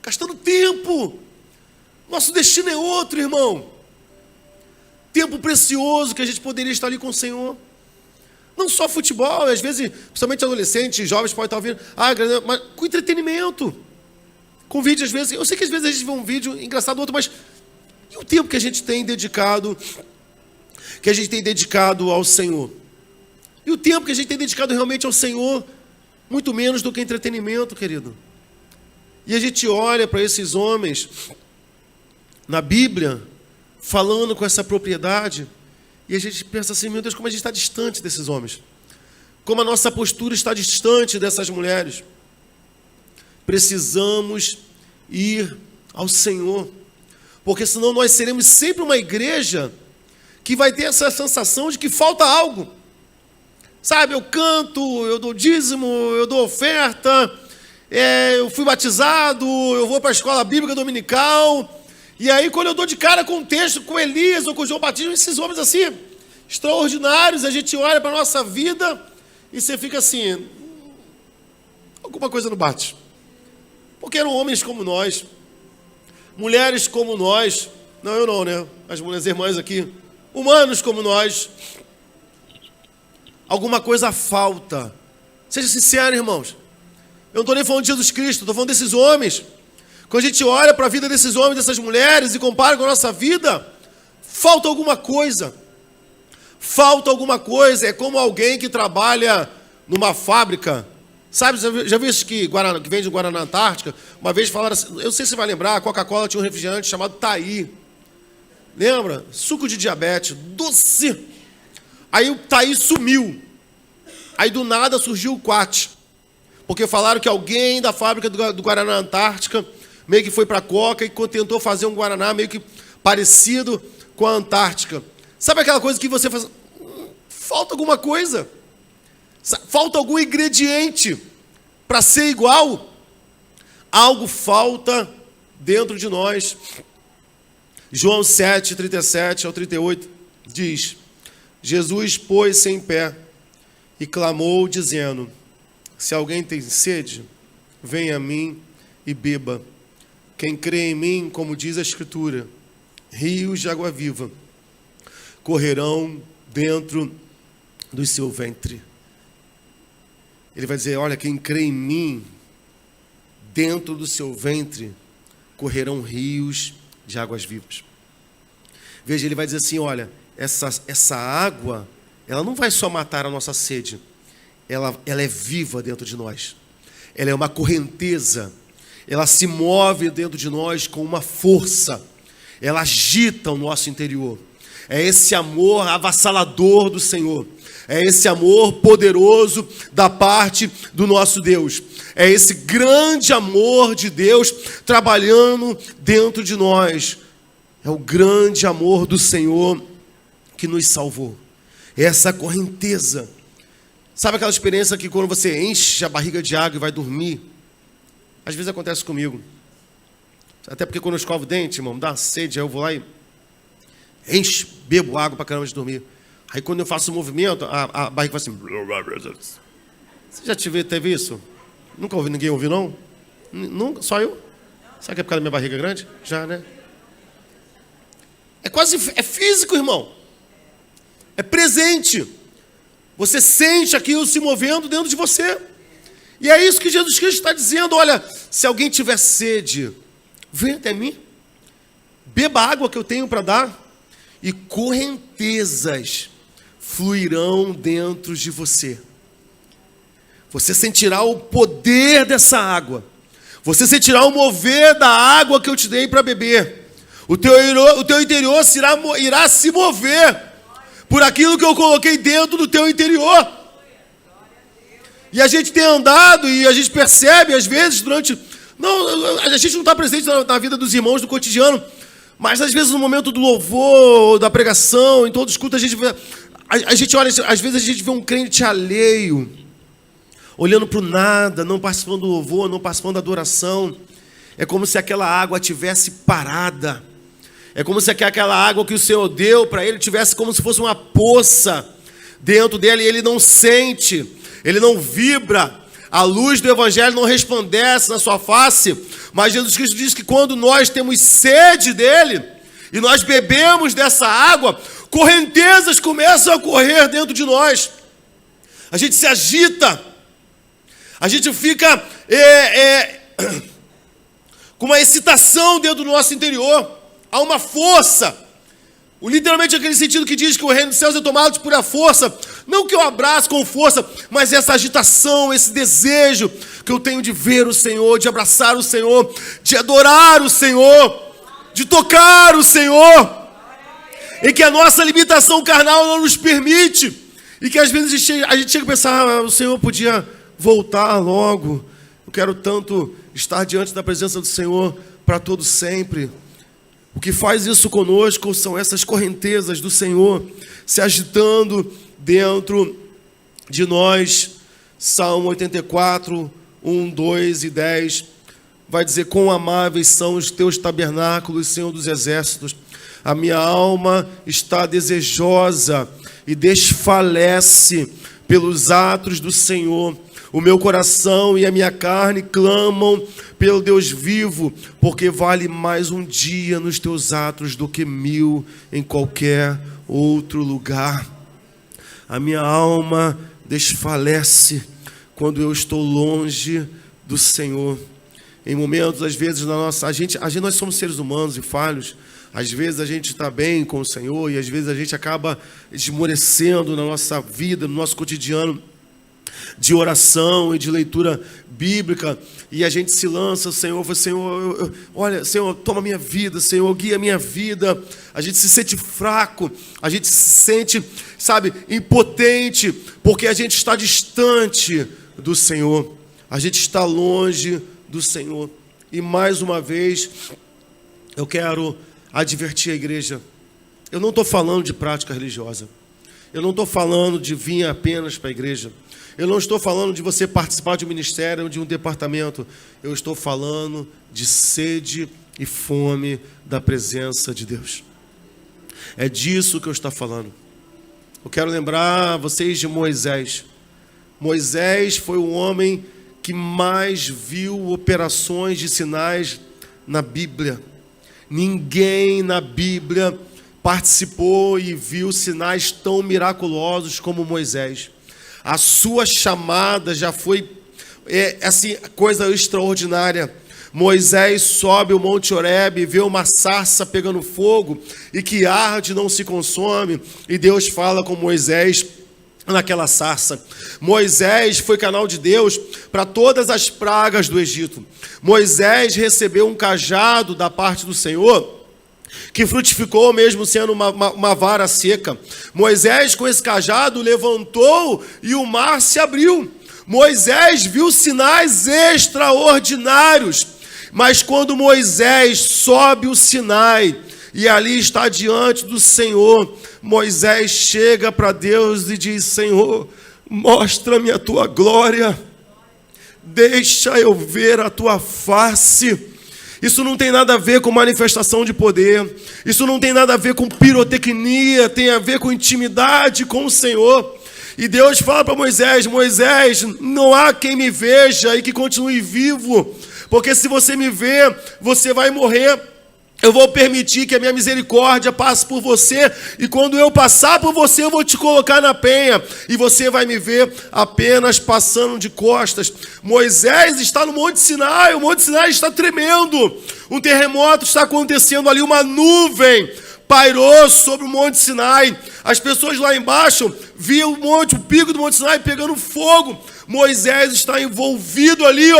Gastando tempo. Nosso destino é outro, irmão. Tempo precioso que a gente poderia estar ali com o Senhor. Não só futebol, às vezes, principalmente adolescentes, jovens podem estar ouvindo, mas com entretenimento. Com vídeo, às vezes. Eu sei que às vezes a gente vê um vídeo engraçado, outro, mas e o tempo que a gente tem dedicado, ao Senhor? E o tempo que a gente tem dedicado realmente ao Senhor, muito menos do que entretenimento, querido. E a gente olha para esses homens na Bíblia, falando com essa propriedade, e a gente pensa assim: meu Deus, como a gente está distante desses homens, como a nossa postura está distante dessas mulheres. Precisamos ir ao Senhor, porque senão nós seremos sempre uma igreja que vai ter essa sensação de que falta algo. Sabe, eu canto, eu dou dízimo, eu dou oferta, eu fui batizado, eu vou para a escola bíblica dominical. E aí, quando eu dou de cara com um texto, com Elias ou com João Batista, esses homens assim, extraordinários, a gente olha para a nossa vida e você fica assim: alguma coisa não bate. Porque eram homens como nós, mulheres como nós, não, eu não, né? As mulheres irmãs aqui, humanos como nós. Alguma coisa falta. Seja sincero, irmãos. Eu não estou nem falando de Jesus Cristo, estou falando desses homens. Quando a gente olha para a vida desses homens, dessas mulheres, e compara com a nossa vida, falta alguma coisa. falta alguma coisa. É como alguém que trabalha numa fábrica. Sabe, já viu isso que vende Guaraná Antártica? Uma vez falaram assim, eu não sei se você vai lembrar, a Coca-Cola tinha um refrigerante chamado Taí. Lembra? Suco de diabetes, doce. Aí o Taí sumiu. Aí do nada surgiu o Quat. Porque falaram que alguém da fábrica do Guaraná Antártica meio que foi para a Coca e tentou fazer um Guaraná meio que parecido com a Antártica. Sabe aquela coisa que você faz? Falta alguma coisa. Falta algum ingrediente para ser igual. Algo falta dentro de nós. João 7, 37 ao 38 diz: Jesus pôs-se em pé e clamou, dizendo: se alguém tem sede, venha a mim e beba. Quem crê em mim, como diz a Escritura, rios de água viva correrão dentro do seu ventre. Ele vai dizer, olha, quem crê em mim, dentro do seu ventre correrão rios de águas vivas. Veja, ele vai dizer assim, olha, essa água, ela não vai só matar a nossa sede, ela é viva dentro de nós. Ela é uma correnteza, ela se move dentro de nós com uma força, ela agita o nosso interior. É esse amor avassalador do Senhor, é esse amor poderoso da parte do nosso Deus, é esse grande amor de Deus trabalhando dentro de nós, é o grande amor do Senhor que nos salvou, é essa correnteza. Sabe aquela experiência que quando você enche a barriga de água e vai dormir? Às vezes acontece comigo. Até porque quando eu escovo o dente, irmão, me dá sede, aí eu vou lá e encho, bebo água para caramba de dormir. Aí quando eu faço o movimento, a barriga faz assim. Você já teve isso? Nunca ouviu, ninguém ouviu, não? Nunca, só eu? Sabe que é por causa da minha barriga grande? Já, né? É físico, irmão. É presente. Você sente aquilo se movendo dentro de você. E é isso que Jesus Cristo está dizendo. Olha, se alguém tiver sede, vem até mim. Beba a água que eu tenho para dar. E correntezas fluirão dentro de você. Você sentirá o poder dessa água. Você sentirá o mover da água que eu te dei para beber. O teu interior irá se mover por aquilo que eu coloquei dentro do teu interior. E a gente tem andado e a gente percebe, às vezes, a gente não está presente na vida dos irmãos do cotidiano, mas às vezes no momento do louvor, da pregação, em todo escuta, a gente olha, às vezes a gente vê um crente alheio, olhando para o nada, não participando do louvor, não participando da adoração. É como se aquela água tivesse parada. É como se aquela água que o Senhor deu para ele tivesse como se fosse uma poça dentro dele, e ele não sente, ele não vibra, a luz do Evangelho não resplandece na sua face. Mas Jesus Cristo diz que quando nós temos sede dele, e nós bebemos dessa água, correntezas começam a correr dentro de nós. A gente se agita, a gente fica com uma excitação dentro do nosso interior. Há uma força, literalmente aquele sentido que diz que o reino dos céus é tomado por a força, não que eu abraço com força, mas essa agitação, esse desejo que eu tenho de ver o Senhor, de abraçar o Senhor, de adorar o Senhor, de tocar o Senhor, e que a nossa limitação carnal não nos permite, e que às vezes a gente chega a pensar, o Senhor podia voltar logo, eu quero tanto estar diante da presença do Senhor para todo sempre. O que faz isso conosco são essas correntezas do Senhor se agitando dentro de nós. Salmo 84, 1, 2 e 10 vai dizer: quão amáveis são os teus tabernáculos, Senhor dos exércitos. A minha alma está desejosa e desfalece pelos atos do Senhor. O meu coração e a minha carne clamam pelo Deus vivo, porque vale mais um dia nos teus atos do que 1000 em qualquer outro lugar. A minha alma desfalece quando eu estou longe do Senhor. em momentos, às vezes, nós somos seres humanos e falhos. Às vezes a gente está bem com o Senhor e às vezes a gente acaba esmorecendo na nossa vida, no nosso cotidiano de oração e de leitura bíblica, e a gente se lança, Senhor, olha, Senhor, toma minha vida, Senhor, guia minha vida. A gente se sente fraco, a gente se sente, impotente, porque a gente está distante do Senhor, a gente está longe do Senhor. E mais uma vez, eu quero advertir a igreja. Eu não estou falando de prática religiosa, eu não estou falando de vir apenas para a igreja, eu não estou falando de você participar de um ministério ou de um departamento. Eu estou falando de sede e fome da presença de Deus. É disso que eu estou falando. Eu quero lembrar vocês de Moisés. Moisés foi o homem que mais viu operações de sinais na Bíblia. Ninguém na Bíblia participou e viu sinais tão miraculosos como Moisés. A sua chamada já foi coisa extraordinária. Moisés sobe o Monte Horebe e vê uma sarça pegando fogo e que arde e não se consome. E Deus fala com Moisés naquela sarça. Moisés foi canal de Deus para todas as pragas do Egito. Moisés recebeu um cajado da parte do Senhor, que frutificou mesmo sendo uma vara seca. Moisés, com esse cajado, levantou e o mar se abriu. Moisés viu sinais extraordinários. Mas quando Moisés sobe o Sinai e ali está diante do Senhor, Moisés chega para Deus e diz: Senhor, mostra-me a tua glória, deixa eu ver a tua face. Isso não tem nada a ver com manifestação de poder, isso não tem nada a ver com pirotecnia, tem a ver com intimidade com o Senhor. E Deus fala para Moisés: Moisés, não há quem me veja e que continue vivo, porque se você me ver, você vai morrer. Eu vou permitir que a minha misericórdia passe por você, e quando eu passar por você, eu vou te colocar na penha, e você vai me ver apenas passando de costas. Moisés está no Monte Sinai, o Monte Sinai está tremendo, um terremoto está acontecendo ali, uma nuvem pairou sobre o Monte Sinai, as pessoas lá embaixo viam o pico do Monte Sinai pegando fogo. Moisés está envolvido ali,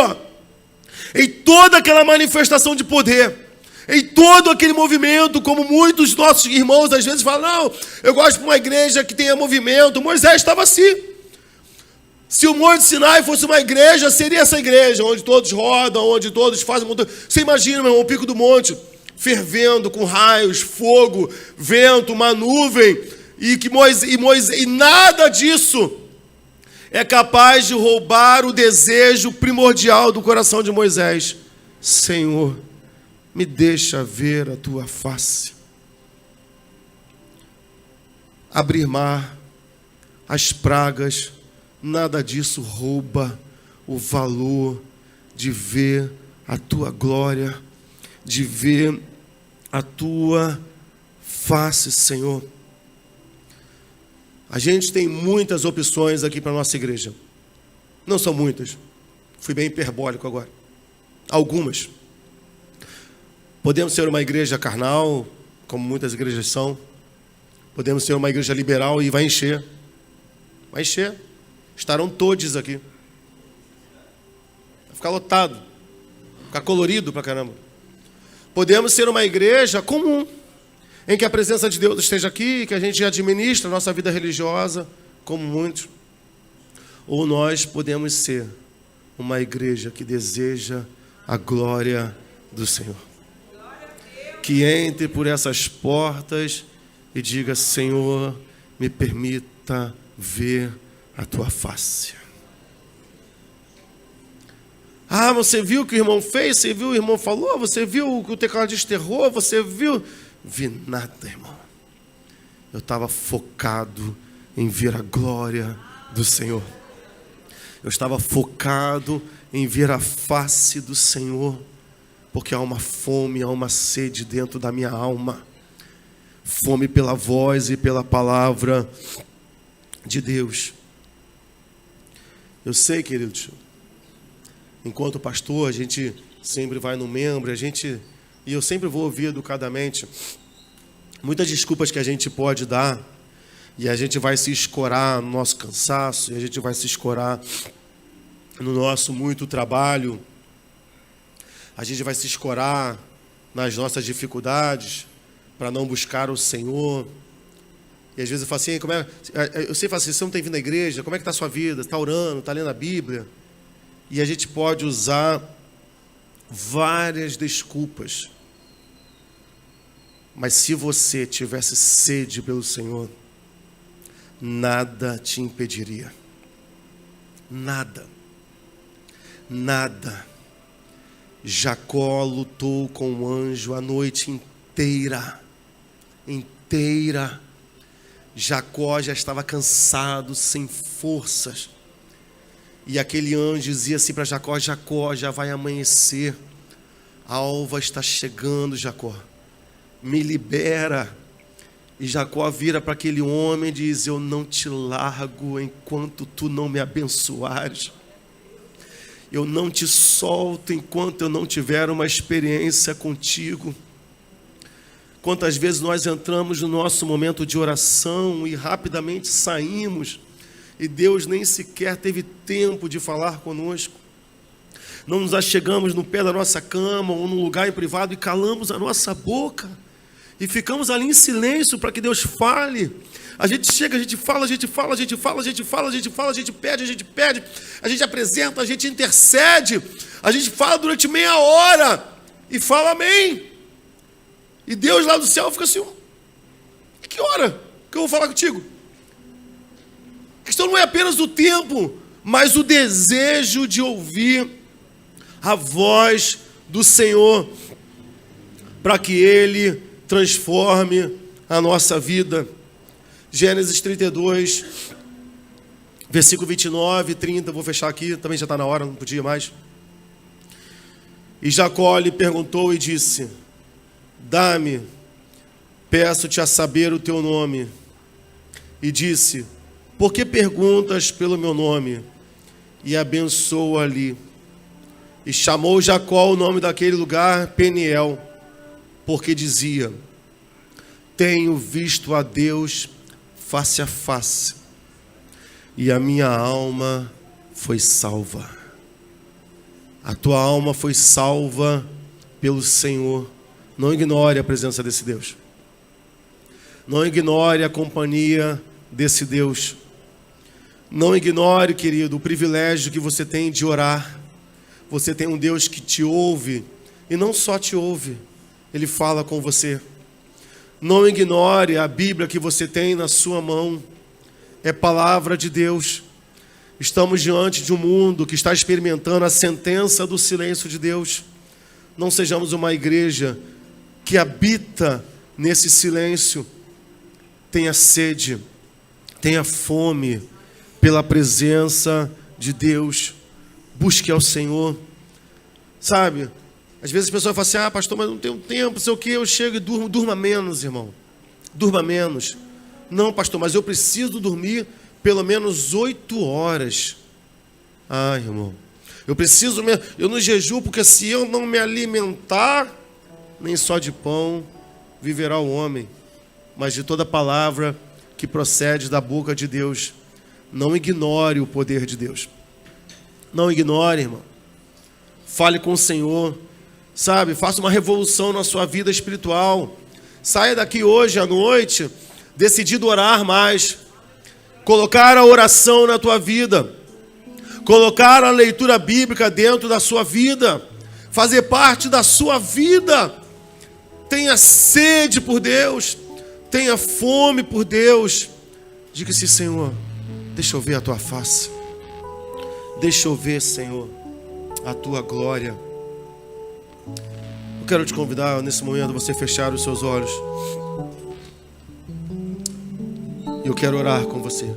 em toda aquela manifestação de poder, em todo aquele movimento, como muitos nossos irmãos às vezes falam: não, eu gosto de uma igreja que tenha movimento. Moisés estava assim. Se o Monte Sinai fosse uma igreja, seria essa igreja, onde todos rodam, onde todos fazem... Você imagina, meu irmão, o pico do monte, fervendo, com raios, fogo, vento, uma nuvem, e nada disso é capaz de roubar o desejo primordial do coração de Moisés: Senhor, me deixa ver a tua face. Abrir mar, as pragas, nada disso rouba o valor de ver a tua glória, de ver a tua face, Senhor. A gente tem muitas opções aqui para a nossa igreja. Não são muitas. Fui bem hiperbólico agora. Algumas. Podemos ser uma igreja carnal, como muitas igrejas são. Podemos ser uma igreja liberal e vai encher. Vai encher. Estarão todos aqui. Vai ficar lotado. Vai ficar colorido pra caramba. Podemos ser uma igreja comum, em que a presença de Deus esteja aqui, que a gente administra a nossa vida religiosa, como muitos. Ou nós podemos ser uma igreja que deseja a glória do Senhor. Que entre por essas portas e diga: Senhor, me permita ver a tua face. Ah, você viu o que o irmão fez? Você viu o irmão falou? Você viu o que o tecladista errou? Você viu? Vi nada, irmão. Eu estava focado em ver a glória do Senhor. Eu estava focado em ver a face do Senhor. Porque há uma fome, há uma sede dentro da minha alma. Fome pela voz e pela palavra de Deus. Eu sei, queridos, enquanto pastor, a gente sempre vai no membro, e eu sempre vou ouvir educadamente muitas desculpas que a gente pode dar, e a gente vai se escorar no nosso cansaço, e a gente vai se escorar no nosso muito trabalho, a gente vai se escorar nas nossas dificuldades para não buscar o Senhor. E às vezes eu falo assim, eu sempre falo assim, você não tem vindo à igreja, como é que está a sua vida? Está orando, está lendo a Bíblia? E a gente pode usar várias desculpas. Mas se você tivesse sede pelo Senhor, nada te impediria. Nada. Nada. Jacó lutou com o anjo a noite inteira. Inteira. Jacó já estava cansado, sem forças. E aquele anjo dizia assim para Jacó: Jacó, já vai amanhecer. A alva está chegando, Jacó. Me libera. E Jacó vira para aquele homem e diz: eu não te largo enquanto tu não me abençoares. Eu não te solto enquanto eu não tiver uma experiência contigo. Quantas vezes nós entramos no nosso momento de oração e rapidamente saímos, e Deus nem sequer teve tempo de falar conosco. Não nos achegamos no pé da nossa cama ou num lugar em privado e calamos a nossa boca e ficamos ali em silêncio para que Deus fale. A gente chega, a gente fala, a gente fala, a gente fala, a gente fala, a gente fala, a gente pede, a gente apresenta, a gente intercede, a gente fala durante meia hora e fala amém. E Deus lá do céu fica assim: que hora que eu vou falar contigo? A questão não é apenas o tempo, mas o desejo de ouvir a voz do Senhor, para que Ele transforme a nossa vida. Gênesis 32, versículo 29 e 30, vou fechar aqui, também já está na hora, não podia mais. E Jacó lhe perguntou e disse: dá-me, peço-te a saber o teu nome. E disse: por que perguntas pelo meu nome? E abençoa-lhe. E chamou Jacó o nome daquele lugar Peniel, porque dizia: tenho visto a Deus face a face, e a minha alma foi salva. A tua alma foi salva pelo Senhor. Não ignore a presença desse Deus. Não ignore a companhia desse Deus. Não ignore, querido, o privilégio que você tem de orar. Você tem um Deus que te ouve, e não só te ouve, Ele fala com você. Não ignore a Bíblia que você tem na sua mão. É palavra de Deus. Estamos diante de um mundo que está experimentando a sentença do silêncio de Deus. Não sejamos uma igreja que habita nesse silêncio. Tenha sede, tenha fome pela presença de Deus. Busque ao Senhor. Sabe, às vezes as pessoas falam assim: ah, pastor, mas não tenho tempo, sei o que, eu chego e durmo. Durma menos, irmão. Durma menos. Não, pastor, mas eu preciso dormir pelo menos 8 horas. Ah, irmão, eu não jejuo, porque se eu não me alimentar, nem só de pão viverá o homem, mas de toda palavra que procede da boca de Deus. Não ignore o poder de Deus. Não ignore, irmão. Fale com o Senhor. Sabe, faça uma revolução na sua vida espiritual. Saia daqui hoje à noite decidido orar mais. Colocar a oração na tua vida. Colocar a leitura bíblica dentro da sua vida. Fazer parte da sua vida. Tenha sede por Deus. Tenha fome por Deus. Diga-se: Senhor, deixa eu ver a tua face. Deixa eu ver, Senhor, a tua glória. Eu quero te convidar nesse momento a você fechar os seus olhos. Eu quero orar com você.